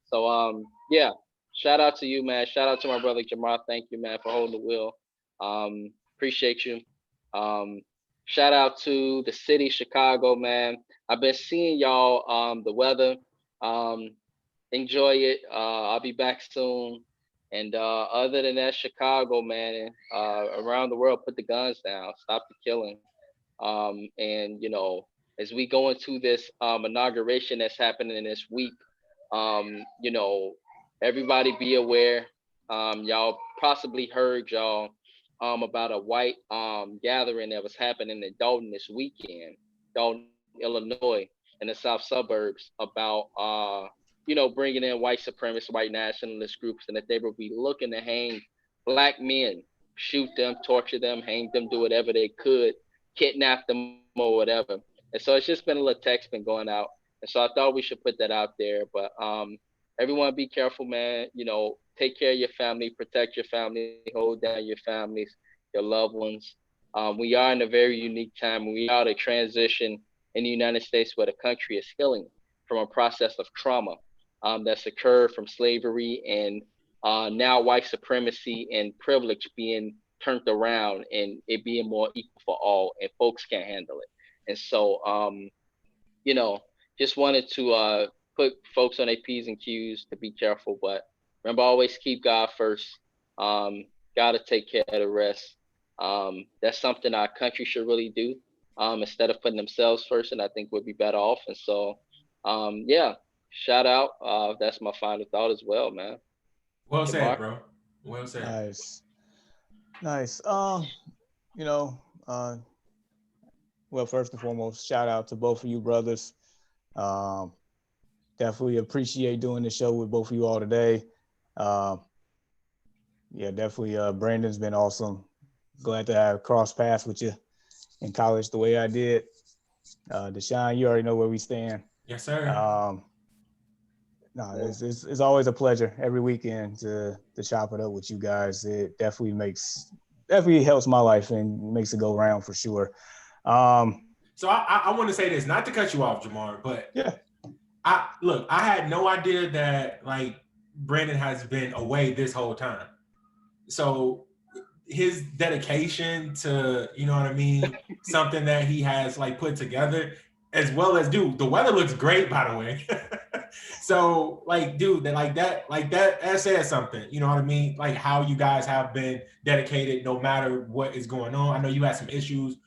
So yeah, shout out to you, man. Shout out to my brother Jamar. Thank you, man, for holding the wheel. Appreciate you. Um, Shout out to the city, Chicago, man. I've been seeing y'all the weather. Um, Enjoy it. I'll be back soon. And other than that, Chicago, man, around the world, put the guns down, stop the killing. And as we go into this inauguration that's happening this week, you know, everybody be aware. Y'all possibly heard about a white gathering that was happening in Dalton this weekend, Dalton, Illinois, in the south suburbs, about bringing in white supremacist, white nationalist groups, and that they will be looking to hang black men, shoot them, torture them, hang them, do whatever they could, kidnap them or whatever. And so it's just been a little text been going out. And so I thought we should put that out there. But everyone be careful, man. Take care of your family, protect your family, hold down your families, your loved ones. We are in a very unique time. We are at a transition in the United States where the country is healing from a process of trauma that's occurred from slavery and now white supremacy and privilege being turned around and it being more equal for all, and folks can't handle it. And so, you know, just wanted to put folks on their P's and Q's to be careful. But remember, always keep God first. Got to take care of the rest. That's something our country should really do instead of putting themselves first. And I think we'll be better off. And so, yeah, shout out. That's my final thought as well, man. Well said, Jamar? bro. Well said. Nice. Nice. You know, well, first and foremost, shout out to both of you brothers. Um, Definitely appreciate doing the show with both of you all today. Yeah, definitely. Brandon's been awesome. Glad to have crossed paths with you in college the way I did. Deshaun, you already know where we stand. Yes, sir. No, it's always a pleasure every weekend to chop it up with you guys. It definitely helps my life and makes it go round for sure. So I want to say this, not to cut you off, Jamar, but yeah, I had no idea that like Brandon has been away this whole time. So his dedication to, you know what I mean, something that he has like put together, as well as dude, the weather looks great, by the way. So like, dude, that says something, you know what I mean? Like how you guys have been dedicated no matter what is going on. I know you had some issues,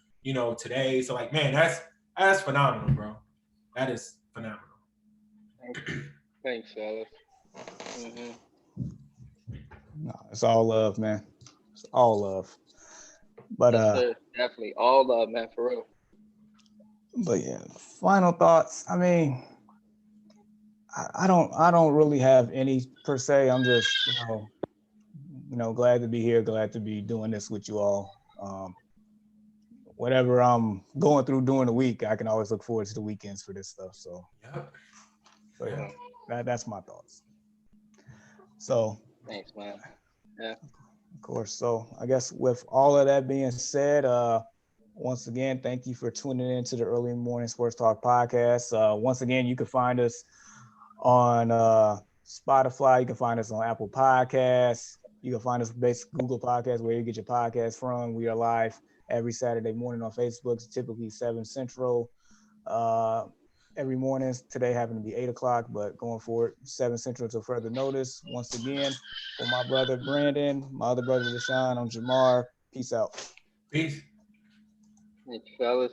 today. So like, man, that's phenomenal, bro. That is phenomenal. Thanks, fellas. Mm-hmm. no, it's all love, man. It's all love. But Yes, sir. Definitely. All love, man, for real. but yeah, final thoughts. I mean, I don't really have any per se. I'm just glad to be here, glad to be doing this with you all. Whatever I'm going through during the week, I can always look forward to the weekends for this stuff. So, Yep. so yeah, that's my thoughts. So, thanks, man. Yeah. of course. So, I guess with all of that being said, once again, thank you for tuning in to the Early Morning Sports Talk podcast. Once again, you can find us on Spotify. You can find us on Apple Podcasts. You can find us basically Google Podcasts, where you get your podcast from. We are live every Saturday morning on Facebook. It's typically 7 Central. Every morning. Today happened to be 8 o'clock, but going forward, 7 Central until further notice. Once again, for my brother Brandon, my other brother Deshaun, I'm Jamar. Peace out. Peace. Thanks, fellas.